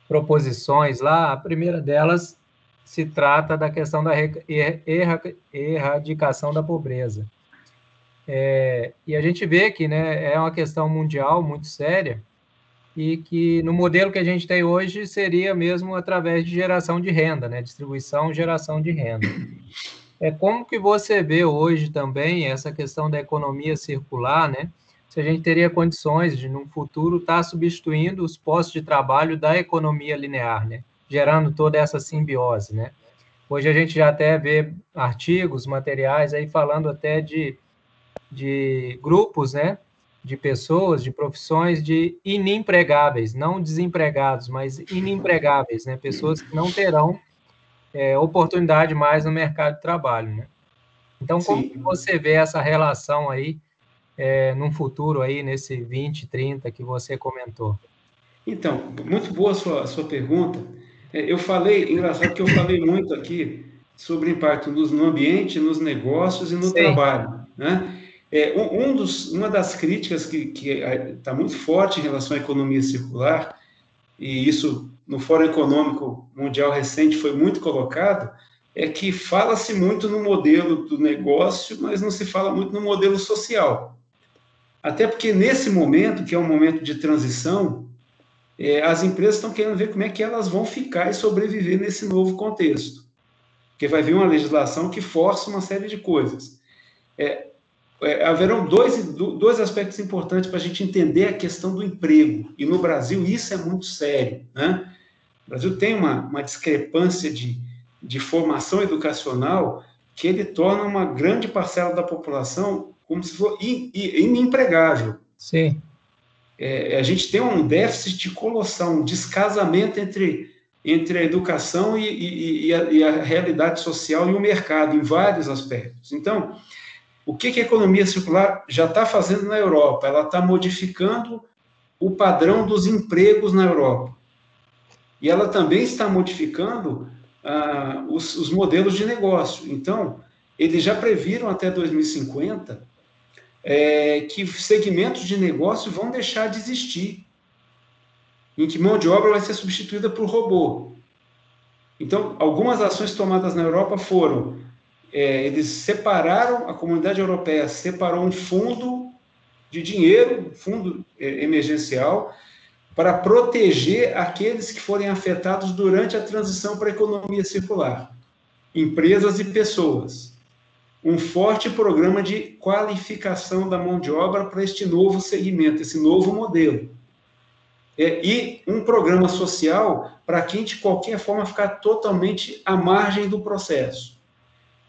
proposições lá, a primeira delas se trata da questão da erradicação da pobreza. E a gente vê que, né, é uma questão mundial muito séria e que no modelo que a gente tem hoje seria mesmo através de geração de renda, né, distribuição, geração de renda. Como que você vê hoje também essa questão da economia circular, né? Se a gente teria condições de, no futuro, estar substituindo os postos de trabalho da economia linear, né? Gerando toda essa simbiose, né? Hoje a gente já até vê artigos, materiais aí falando até de grupos, né? De pessoas, de profissões de inempregáveis, não desempregados, mas inempregáveis, né? Pessoas que não terão oportunidade mais no mercado de trabalho, né? Então, como que você vê essa relação aí num futuro aí, nesse 20, 30 que você comentou? Então, muito boa a sua pergunta. Eu falei, engraçado que eu falei muito aqui sobre impacto no ambiente, nos negócios e no trabalho, né? Uma das críticas que está muito forte em relação à economia circular, e isso no Fórum Econômico Mundial recente foi muito colocado, é que fala-se muito no modelo do negócio, mas não se fala muito no modelo social. Até porque nesse momento, que é um momento de transição, as empresas estão querendo ver como é que elas vão ficar e sobreviver nesse novo contexto. Porque vai vir uma legislação que força uma série de coisas. Haverão dois aspectos importantes para a gente entender a questão do emprego. E no Brasil isso é muito sério, né? O Brasil tem uma discrepância de formação educacional que ele torna uma grande parcela da população como se fosse inempregável. Sim. A gente tem um déficit colossal, um descasamento entre a educação e a realidade social e o mercado, em vários aspectos. Então, o que a economia circular já está fazendo na Europa? Ela está modificando o padrão dos empregos na Europa. E ela também está modificando os modelos de negócio. Então, eles já previram até 2050 que segmentos de negócio vão deixar de existir, em que mão de obra vai ser substituída por robô. Então, algumas ações tomadas na Europa foram, eles separaram, a comunidade europeia separou um fundo de dinheiro, fundo emergencial, para proteger aqueles que forem afetados durante a transição para a economia circular, empresas e pessoas. Um forte programa de qualificação da mão de obra para este novo segmento, esse novo modelo. E um programa social para quem, de qualquer forma, ficar totalmente à margem do processo.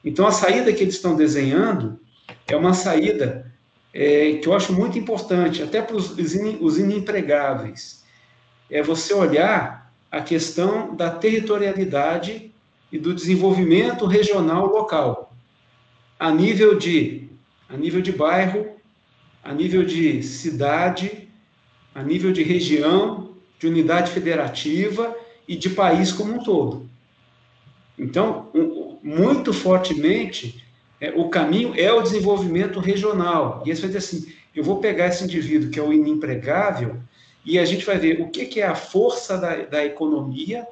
Então, a saída que eles estão desenhando é uma saída que eu acho muito importante, até para os inempregáveis. É você olhar a questão da territorialidade e do desenvolvimento regional local, a nível de bairro, a nível de cidade, a nível de região, de unidade federativa e de país como um todo. Então, muito fortemente, o caminho é o desenvolvimento regional. E você vai dizer assim, eu vou pegar esse indivíduo que é o inempregável e a gente vai ver o que é a força da economia,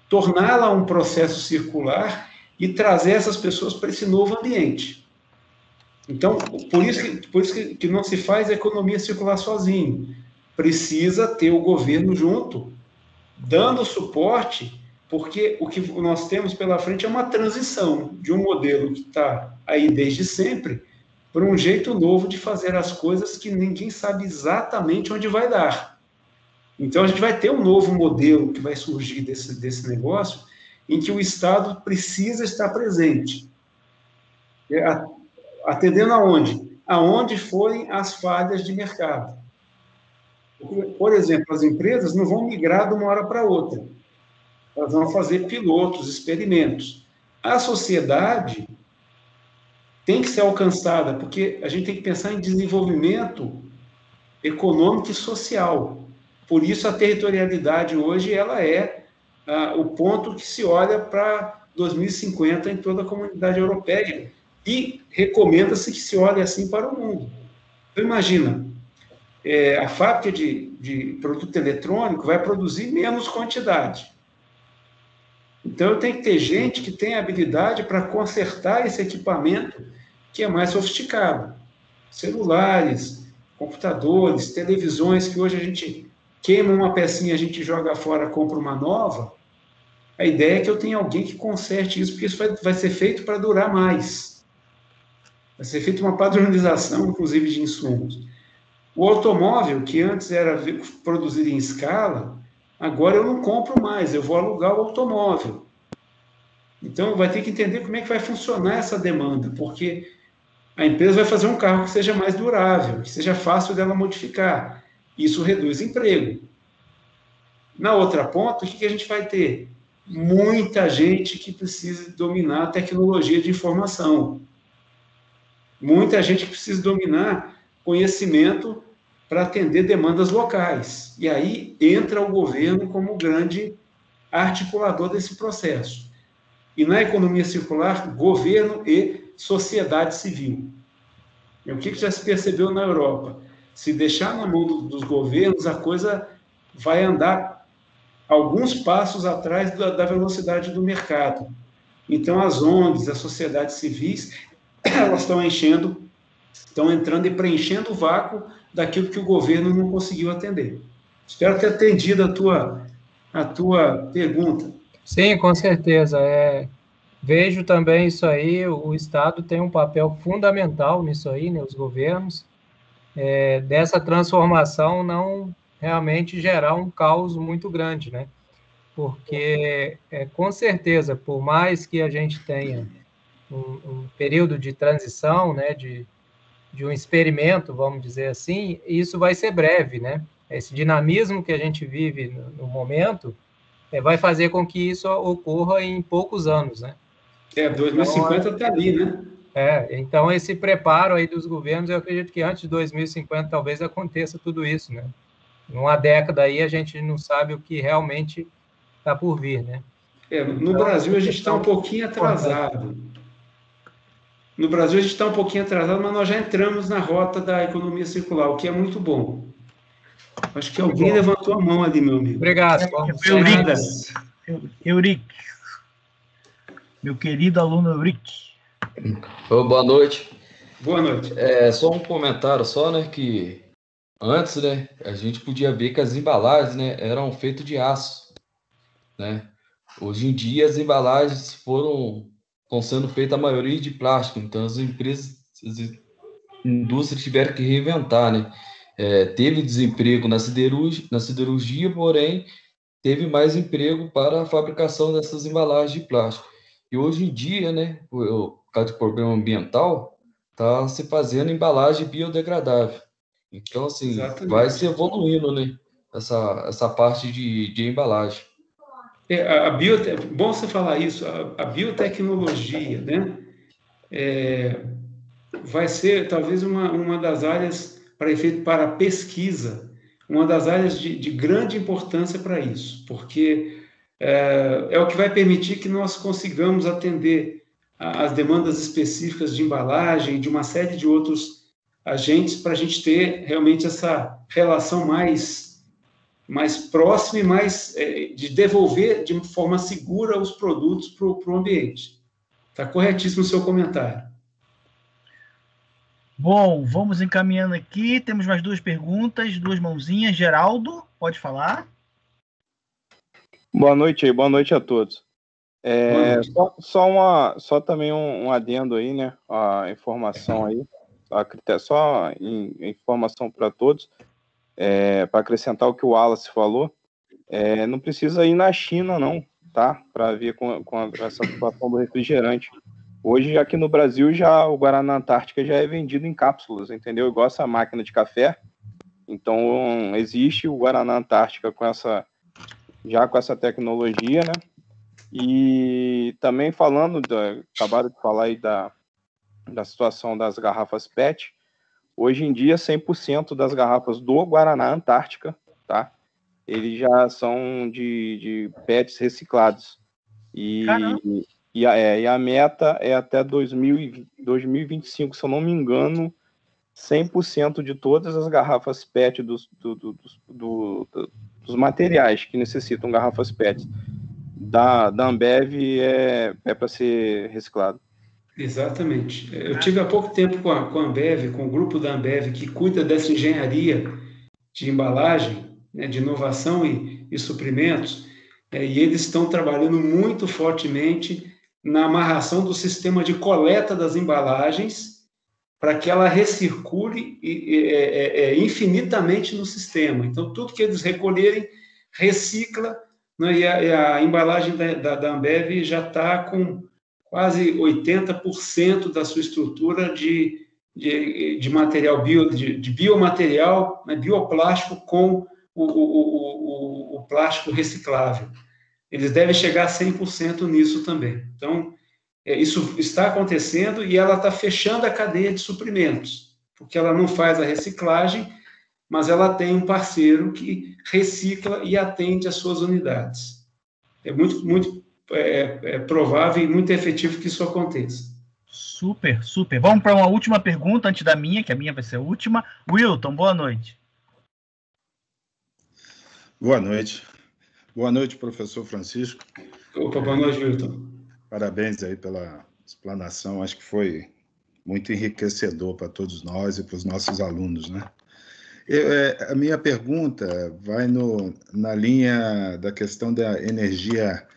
torná-la um processo circular e trazer essas pessoas para esse novo ambiente. Então, por isso que não se faz a economia circular sozinho. Precisa ter o governo junto, dando suporte, porque o que nós temos pela frente é uma transição de um modelo que está aí desde sempre para um jeito novo de fazer as coisas que ninguém sabe exatamente onde vai dar. Então, a gente vai ter um novo modelo que vai surgir desse negócio, em que o Estado precisa estar presente. Atendendo aonde? Aonde forem as falhas de mercado. Por exemplo, as empresas não vão migrar de uma hora para outra. Elas vão fazer pilotos, experimentos. A sociedade tem que ser alcançada, porque a gente tem que pensar em desenvolvimento econômico e social. Por isso, a territorialidade hoje ela é o ponto que se olha para 2050 em toda a comunidade europeia. E recomenda-se que se olhe assim para o mundo. Então, imagina, a fábrica de produto eletrônico vai produzir menos quantidade. Então, eu tenho que ter gente que tem habilidade para consertar esse equipamento que é mais sofisticado. Celulares, computadores, televisões, que hoje a gente queima uma pecinha, a gente joga fora, compra uma nova. A ideia é que eu tenha alguém que conserte isso, porque isso vai ser feito para durar mais. Vai ser feita uma padronização, inclusive, de insumos. O automóvel, que antes era produzido em escala, agora eu não compro mais, eu vou alugar o automóvel. Então, vai ter que entender como é que vai funcionar essa demanda, porque a empresa vai fazer um carro que seja mais durável, que seja fácil dela modificar. Isso reduz emprego. Na outra ponta, o que a gente vai ter? Muita gente que precisa dominar a tecnologia de informação. Muita gente que precisa dominar conhecimento para atender demandas locais. E aí entra o governo como grande articulador desse processo. E na economia circular, governo e sociedade civil. E o que já se percebeu na Europa? Se deixar na mão dos governos, a coisa vai andar alguns passos atrás da velocidade do mercado. Então, as ONGs, as sociedades civis, elas estão entrando e preenchendo o vácuo daquilo que o governo não conseguiu atender. Espero ter atendido a tua pergunta. Sim, com certeza. Vejo também isso aí, o Estado tem um papel fundamental nisso aí, né, os governos, dessa transformação não realmente gerar um caos muito grande, né? Porque, com certeza, por mais que a gente tenha um período de transição, né, de um experimento, vamos dizer assim, isso vai ser breve, né? Esse dinamismo que a gente vive no momento vai fazer com que isso ocorra em poucos anos, né? 2050 está ali, né? Então esse preparo aí dos governos, eu acredito que antes de 2050 talvez aconteça tudo isso, né? Numa década aí a gente não sabe o que realmente está por vir, né? No Brasil a gente está um pouquinho atrasado. No Brasil a gente está um pouquinho atrasado, mas nós já entramos na rota da economia circular, o que é muito bom. Acho que alguém levantou a mão ali, meu amigo. Obrigado. Euric. Meu querido aluno Euric. Boa noite. Boa noite. Só um comentário só, né, que antes, né, a gente podia ver que as embalagens, né, eram feitas de aço, né? Hoje em dia as embalagens estão sendo feitas a maioria de plástico, então as indústrias tiveram que reinventar, né? Teve desemprego na siderurgia, porém teve mais emprego para a fabricação dessas embalagens de plástico. E hoje em dia, né, por causa do problema ambiental, está se fazendo embalagem biodegradável. Então, assim, Exatamente. vai se evoluindo, né, essa parte de embalagem. Bom você falar isso, a biotecnologia, né, vai ser talvez uma das áreas para a pesquisa, uma das áreas de grande importância para isso, porque é o que vai permitir que nós consigamos atender as demandas específicas de embalagem e de uma série de outros agentes para a gente ter realmente essa relação mais próxima e mais de devolver de forma segura os produtos para o ambiente. Está corretíssimo o seu comentário. Bom, vamos encaminhando aqui. Temos mais duas perguntas, duas mãozinhas. Geraldo, pode falar? Boa noite a todos. Só também um adendo aí, né? A informação aí, só informação para todos, para acrescentar o que o Wallace falou, não precisa ir na China, não, tá? Para ver com essa situação do refrigerante. Hoje, aqui no Brasil, já o Guaraná Antártica já é vendido em cápsulas, entendeu? Igual essa máquina de café. Então, existe o Guaraná Antártica com essa tecnologia, né? E também acabaram de falar aí da situação das garrafas PET. Hoje em dia, 100% das garrafas do Guaraná Antártica, tá? Eles já são de PETs reciclados. E a meta é até 2025, se eu não me engano, 100% de todas as garrafas PET dos materiais que necessitam garrafas PET da Ambev é para ser reciclado. Exatamente. Eu tive há pouco tempo com a Ambev, com o grupo da Ambev, que cuida dessa engenharia de embalagem, né, de inovação e suprimentos, e eles estão trabalhando muito fortemente na amarração do sistema de coleta das embalagens para que ela recircule infinitamente no sistema. Então, tudo que eles recolherem, recicla, né, e a embalagem da Ambev já está com quase 80% da sua estrutura de material de biomaterial, né, bioplástico com o plástico reciclável. Eles devem chegar a 100% nisso também. Então, isso está acontecendo e ela está fechando a cadeia de suprimentos, porque ela não faz a reciclagem mas ela tem um parceiro que recicla e atende às suas unidades. É muito provável e muito efetivo que isso aconteça. Super, super. Vamos para uma última pergunta antes da minha, que a minha vai ser a última. Wilton, boa noite. Boa noite. Boa noite, professor Francisco. Opa, boa noite, Wilton. Parabéns aí pela explanação. Acho que foi muito enriquecedor para todos nós e para os nossos alunos, né? A minha pergunta vai na linha da questão da energia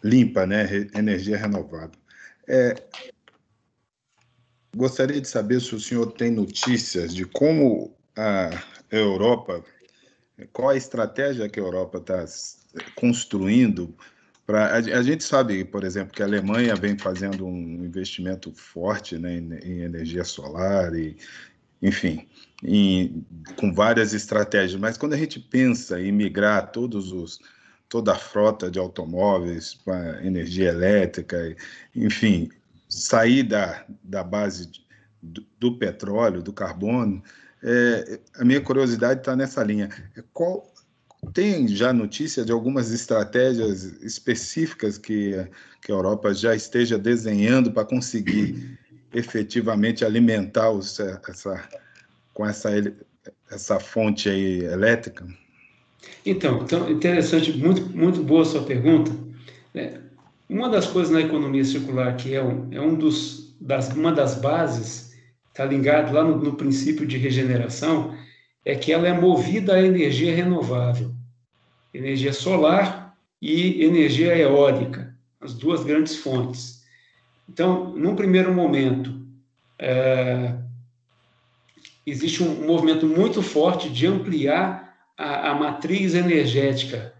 limpa, né? Energia renovável. Gostaria de saber se o senhor tem notícias de como a Europa, qual a estratégia que a Europa está construindo. A gente sabe, por exemplo, que a Alemanha vem fazendo um investimento forte, né, em energia solar, enfim, com várias estratégias. Mas quando a gente pensa em migrar toda a frota de automóveis para energia elétrica, enfim, sair da base do petróleo, do carbono, a minha curiosidade está nessa linha. Tem já notícia de algumas estratégias específicas que a Europa já esteja desenhando para conseguir efetivamente alimentar com essa fonte aí elétrica? Então, interessante, muito boa a sua pergunta. Uma das coisas na economia circular que uma das bases, está ligado lá no princípio de regeneração, é que ela é movida a energia renovável, energia solar e energia eólica, as duas grandes fontes. Então, num primeiro momento, existe um movimento muito forte de ampliar a matriz energética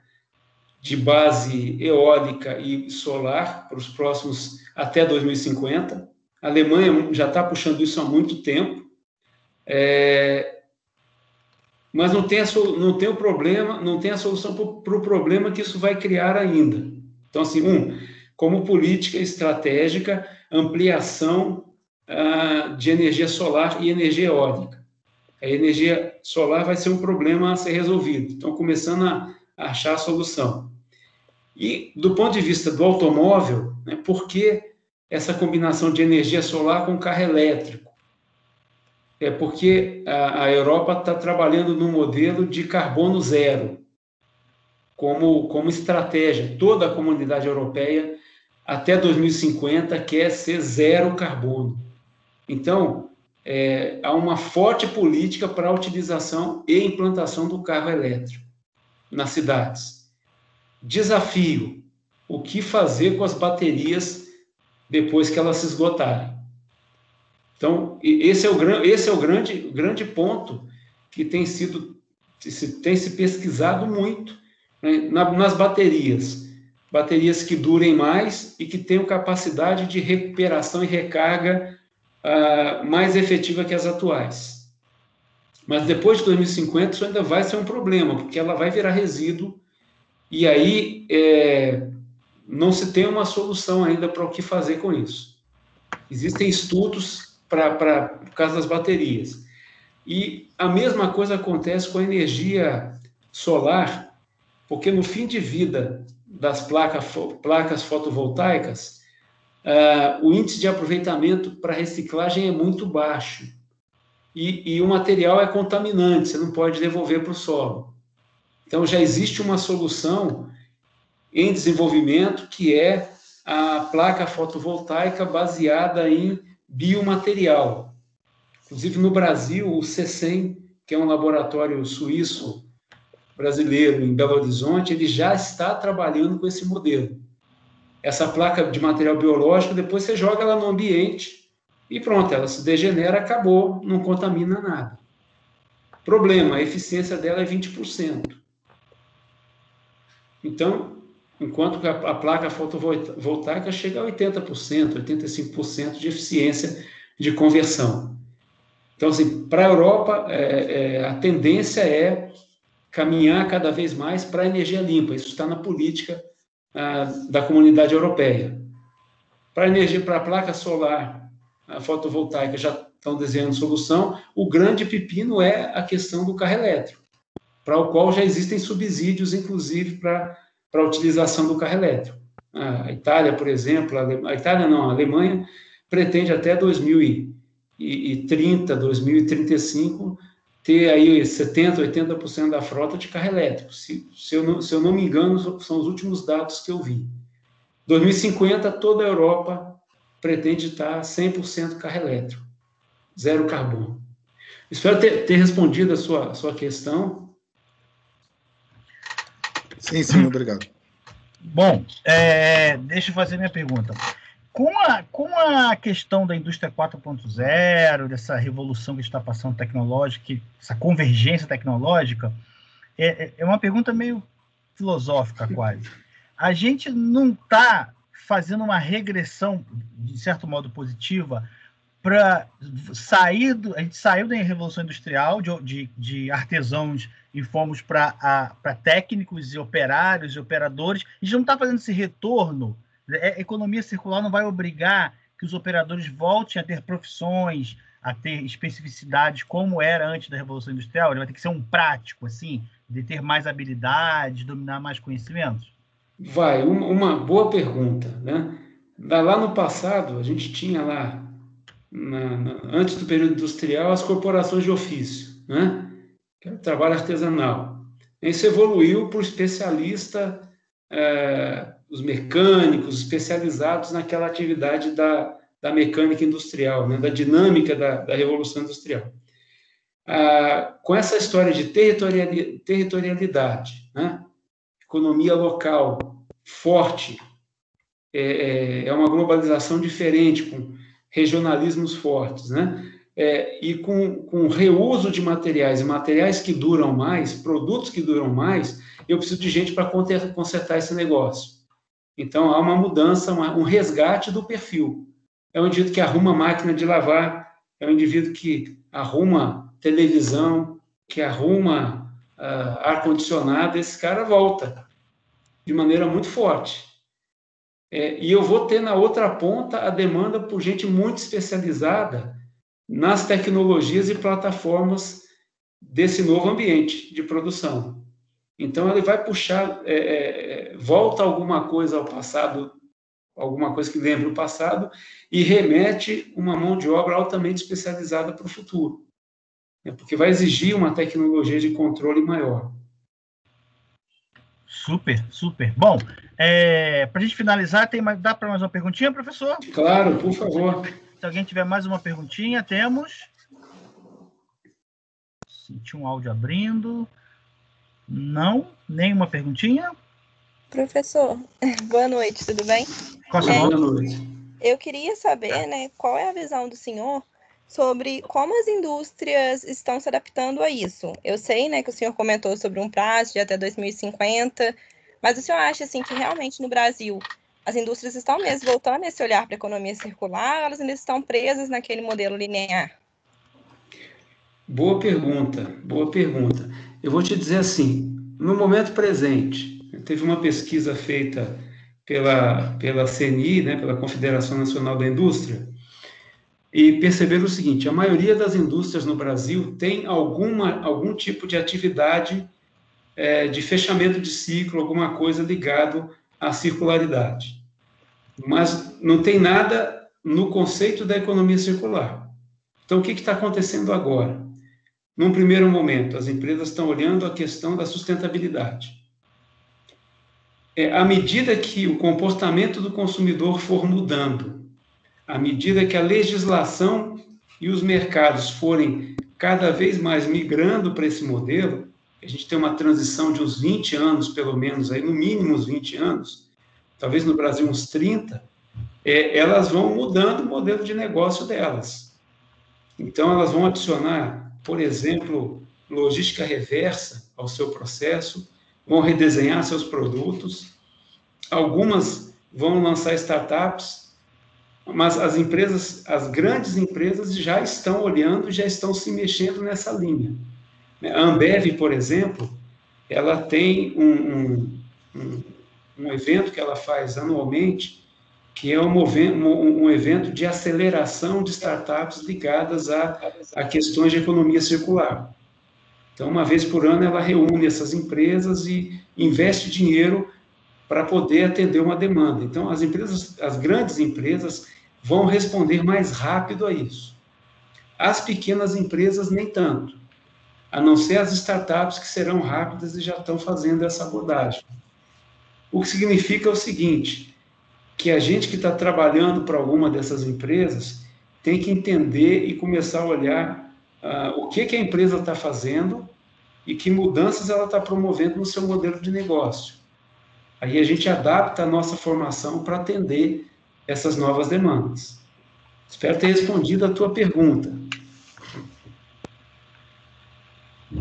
de base eólica e solar para os próximos, até 2050. A Alemanha já está puxando isso há muito tempo, mas não tem o problema, não tem a solução para o problema que isso vai criar ainda. Então, assim, como política estratégica, ampliação de energia solar e energia eólica. A energia solar vai ser um problema a ser resolvido. Estão começando a achar a solução. E, do ponto de vista do automóvel, né, por que essa combinação de energia solar com carro elétrico? É porque a Europa está trabalhando num modelo de carbono zero, como estratégia. Toda a comunidade europeia, até 2050, quer ser zero carbono. Então, há uma forte política para a utilização e implantação do carro elétrico nas cidades. Desafio: o que fazer com as baterias depois que elas se esgotarem? Então, esse é o grande ponto que tem se pesquisado muito, né, nas baterias que durem mais e que tenham capacidade de recuperação e recarga mais efetiva que as atuais. Mas depois de 2050 isso ainda vai ser um problema, porque ela vai virar resíduo, e aí não se tem uma solução ainda para o que fazer com isso. Existem estudos por causa das baterias. E a mesma coisa acontece com a energia solar, porque no fim de vida das placas fotovoltaicas, o índice de aproveitamento para reciclagem é muito baixo. E o material é contaminante, você não pode devolver para o solo. Então, já existe uma solução em desenvolvimento, que é a placa fotovoltaica baseada em biomaterial. Inclusive, no Brasil, o CECEM, que é um laboratório suíço brasileiro em Belo Horizonte, ele já está trabalhando com esse modelo. Essa placa de material biológico, depois você joga ela no ambiente e pronto, ela se degenera, acabou, não contamina nada. Problema: a eficiência dela é 20%. Então, enquanto a placa fotovoltaica chega a 80%, 85% de eficiência de conversão. Então, assim, para a Europa, a tendência é caminhar cada vez mais para a energia limpa. Isso está na política da comunidade europeia. Para a placa solar, a fotovoltaica, já estão desenhando solução. O grande pepino é a questão do carro elétrico, para o qual já existem subsídios, inclusive, para a utilização do carro elétrico. A Itália, por exemplo, a Alemanha pretende até 2030, 2035, ter aí 70%, 80% da frota de carro elétrico. Se eu não me engano, são os últimos dados que eu vi. 2050, toda a Europa pretende estar 100% carro elétrico, zero carbono. Espero ter respondido a sua questão. Sim, obrigado. Bom, deixa eu fazer minha pergunta. Com a questão da indústria 4.0, dessa revolução que está passando tecnológica, essa convergência tecnológica, é uma pergunta meio filosófica quase. A gente não está fazendo uma regressão, de certo modo positiva, para sair a gente saiu da revolução industrial de artesãos e fomos para técnicos e operários e operadores. A gente não está fazendo esse retorno. A economia circular não vai obrigar que os operadores voltem a ter profissões, a ter especificidades como era antes da revolução industrial. Ele vai ter que ser um prático, assim, de ter mais habilidades, dominar mais conhecimentos. Vai, uma boa pergunta, né? Lá no passado, a gente tinha lá, antes do período industrial, as corporações de ofício, né? Que era o trabalho artesanal. Isso evoluiu para o especialista, os mecânicos especializados naquela atividade da mecânica industrial, né? Da dinâmica da Revolução Industrial. Com essa história de territorialidade, né? Economia local forte, é uma globalização diferente, com regionalismos fortes, né? E com reuso de materiais, e materiais que duram mais, produtos que duram mais, eu preciso de gente para consertar esse negócio. Então, há uma mudança, um resgate do perfil. É um indivíduo que arruma máquina de lavar, é um indivíduo que arruma televisão, que arruma ar-condicionado, esse cara volta de maneira muito forte. E eu vou ter na outra ponta a demanda por gente muito especializada nas tecnologias e plataformas desse novo ambiente de produção. Então, ele vai puxar, volta alguma coisa ao passado, alguma coisa que lembre o passado, e remete uma mão de obra altamente especializada para o futuro, porque vai exigir uma tecnologia de controle maior. Super, super. Bom, para a gente finalizar, dá para mais uma perguntinha, professor? Claro, por favor. Se alguém tiver mais uma perguntinha, temos. Senti um áudio abrindo. Não? Nenhuma perguntinha? Professor, boa noite, tudo bem? Boa noite. Eu queria saber, né, qual é a visão do senhor sobre como as indústrias estão se adaptando a isso. Eu sei, né, que o senhor comentou sobre um prazo de até 2050, mas o senhor acha, assim, que realmente no Brasil as indústrias estão mesmo voltando a esse olhar para a economia circular, ou elas ainda estão presas naquele modelo linear? Boa pergunta, boa pergunta. Eu vou te dizer assim, no momento presente, teve uma pesquisa feita pela CNI, né, pela Confederação Nacional da Indústria, e perceberam o seguinte: a maioria das indústrias no Brasil tem algum tipo de atividade de fechamento de ciclo, alguma coisa ligado à circularidade. Mas não tem nada no conceito da economia circular. Então, o que está acontecendo agora? Num primeiro momento, as empresas estão olhando a questão da sustentabilidade. À medida que o comportamento do consumidor for mudando, à medida que a legislação e os mercados forem cada vez mais migrando para esse modelo, a gente tem uma transição de uns 20 anos, pelo menos, aí, no mínimo uns 20 anos, talvez no Brasil uns 30, elas vão mudando o modelo de negócio delas. Então, elas vão adicionar, por exemplo, logística reversa ao seu processo, vão redesenhar seus produtos, algumas vão lançar startups, mas as grandes empresas já estão olhando, já estão se mexendo nessa linha. A Ambev, por exemplo, ela tem um evento que ela faz anualmente, que é um evento de aceleração de startups ligadas a questões de economia circular. Então, uma vez por ano, ela reúne essas empresas e investe dinheiro para poder atender uma demanda. Então, as grandes empresas vão responder mais rápido a isso. As pequenas empresas, nem tanto, a não ser as startups que serão rápidas e já estão fazendo essa abordagem. O que significa o seguinte, que a gente que está trabalhando para alguma dessas empresas tem que entender e começar a olhar o que a empresa está fazendo e que mudanças ela está promovendo no seu modelo de negócio. Aí a gente adapta a nossa formação para atender essas novas demandas. Espero ter respondido a tua pergunta.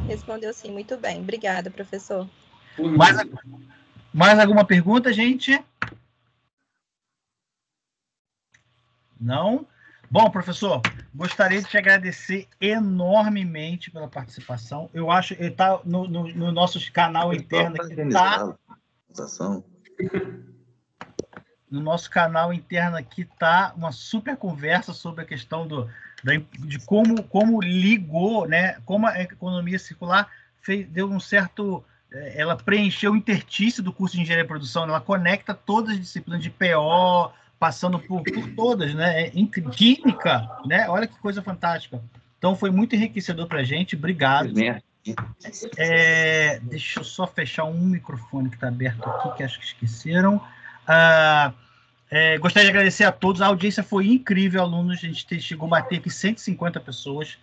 Respondeu sim, muito bem. Obrigada, professor. Mais alguma pergunta, gente? Não? Bom, professor, gostaria de te agradecer enormemente pela participação. Eu acho que está no nosso canal interno aqui. No nosso canal interno aqui está uma super conversa sobre a questão de como ligou, né? Como a economia circular deu um certo... Ela preencheu o intertício do curso de Engenharia de Produção, ela conecta todas as disciplinas de PO, passando por todas, né? Em química, né? Olha que coisa fantástica. Então, foi muito enriquecedor para a gente. Obrigado. Deixa eu só fechar um microfone que está aberto aqui, que acho que esqueceram. Gostaria de agradecer a todos. A audiência foi incrível, alunos. A gente chegou a bater aqui 150 pessoas.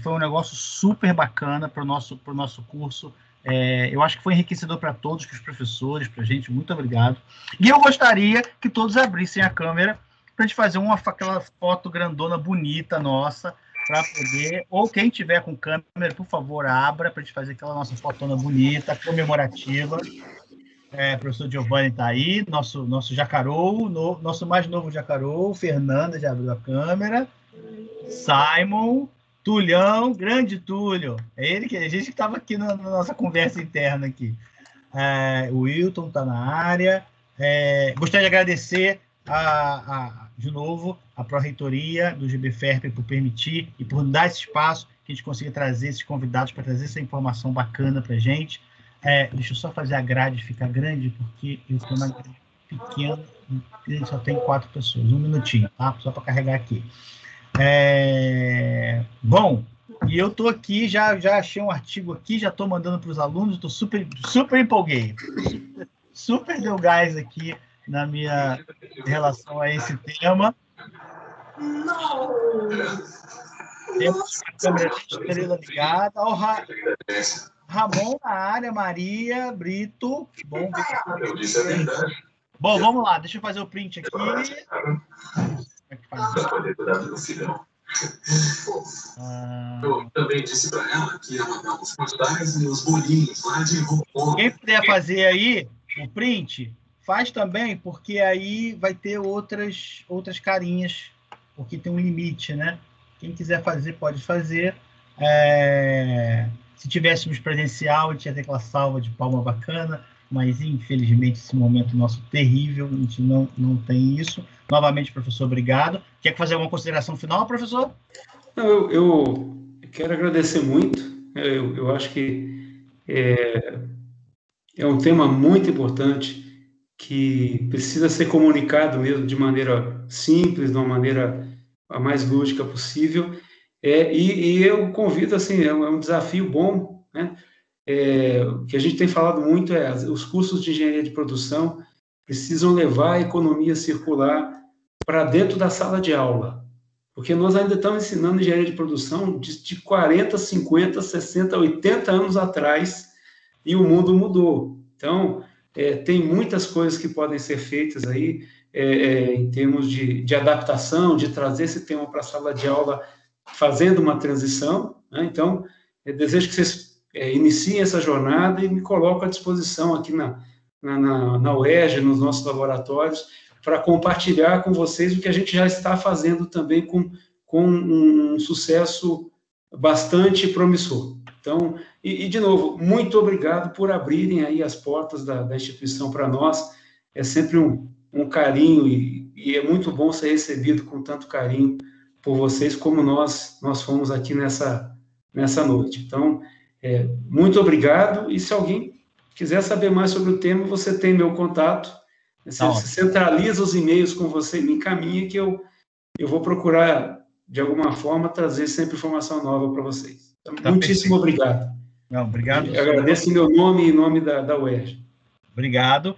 Foi um negócio super bacana para o nosso curso. Eu acho que foi enriquecedor para todos, para os professores, para a gente. Muito obrigado. E eu gostaria que todos abrissem a câmera para a gente fazer aquela foto grandona, bonita nossa, para poder... Ou quem tiver com câmera, por favor, abra para a gente fazer aquela nossa fotona bonita, comemorativa. O professor Giovanni está aí, nosso Jacarou, nosso mais novo Jacarou, Fernanda já abriu a câmera, Simon... Tulhão, grande Túlio. É ele que a gente estava aqui na nossa conversa interna aqui. O Wilton está na área. Gostaria de agradecer de novo a Pró-Reitoria do GBFERP por permitir e por dar esse espaço que a gente consiga trazer esses convidados para trazer essa informação bacana para a gente. Deixa eu só fazer a grade ficar grande, porque eu estou na grade pequena e só tem 4 pessoas. Um minutinho, tá? Só para carregar aqui. Bom, e eu estou aqui, já achei um artigo aqui, já estou mandando para os alunos, estou super empolguei, super deu gás aqui na minha relação a esse tema. Temos a câmera de estrela ligada. Ramon na área, Maria, Brito. Bom, vamos lá, deixa eu fazer o print aqui. Eu também disse para ela que ia mandar os postais e os bolinhos lá de RuPaul. Quem puder fazer aí o print, faz também, porque aí vai ter outras carinhas, porque tem um limite, né? Quem quiser fazer, pode fazer. Se tivéssemos presencial, a gente ia ter aquela salva de palma bacana, mas infelizmente esse momento nosso terrível, a gente não tem isso. Novamente, professor, obrigado. Quer fazer alguma consideração final, professor? Não, eu quero agradecer muito. Eu acho que é um tema muito importante que precisa ser comunicado mesmo de maneira simples, de uma maneira a mais lúdica possível. E eu convido, assim, é um desafio bom, né? O que a gente tem falado muito os cursos de engenharia de produção precisam levar a economia circular para dentro da sala de aula, porque nós ainda estamos ensinando engenharia de produção de 40, 50, 60, 80 anos atrás, e o mundo mudou. Então, tem muitas coisas que podem ser feitas aí, em termos de adaptação, de trazer esse tema para a sala de aula, fazendo uma transição, né? Então, eu desejo que vocês iniciem essa jornada e me coloco à disposição aqui na UERJ, nos nossos laboratórios, para compartilhar com vocês o que a gente já está fazendo também com um sucesso bastante promissor. Então, de novo, muito obrigado por abrirem aí as portas da instituição para nós. É sempre um carinho e é muito bom ser recebido com tanto carinho por vocês, como nós fomos aqui nessa noite. Então, muito obrigado, e se alguém quiser saber mais sobre o tema, você tem meu contato, você centraliza os e-mails com você, me encaminha, que eu vou procurar, de alguma forma, trazer sempre informação nova para vocês. Então, muitíssimo obrigado. Não, obrigado. Eu agradeço em meu nome e em nome da UERJ. Obrigado.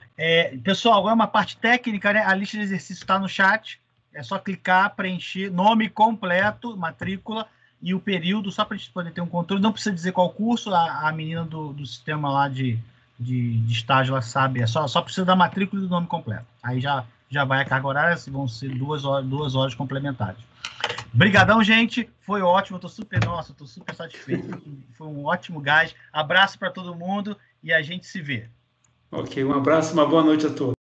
Pessoal, agora uma parte técnica, né? A lista de exercícios está no chat. É só clicar, preencher nome completo, matrícula e o período, só para a gente poder ter um controle. Não precisa dizer qual curso, a menina do sistema lá de estágio, ela sabe. Só precisa da matrícula e do nome completo. Aí já vai a carga horária, vão ser 2 horas complementares. Obrigadão, gente. Foi ótimo. Estou super satisfeito. Foi um ótimo gás. Abraço para todo mundo e a gente se vê. Ok, um abraço, uma boa noite a todos.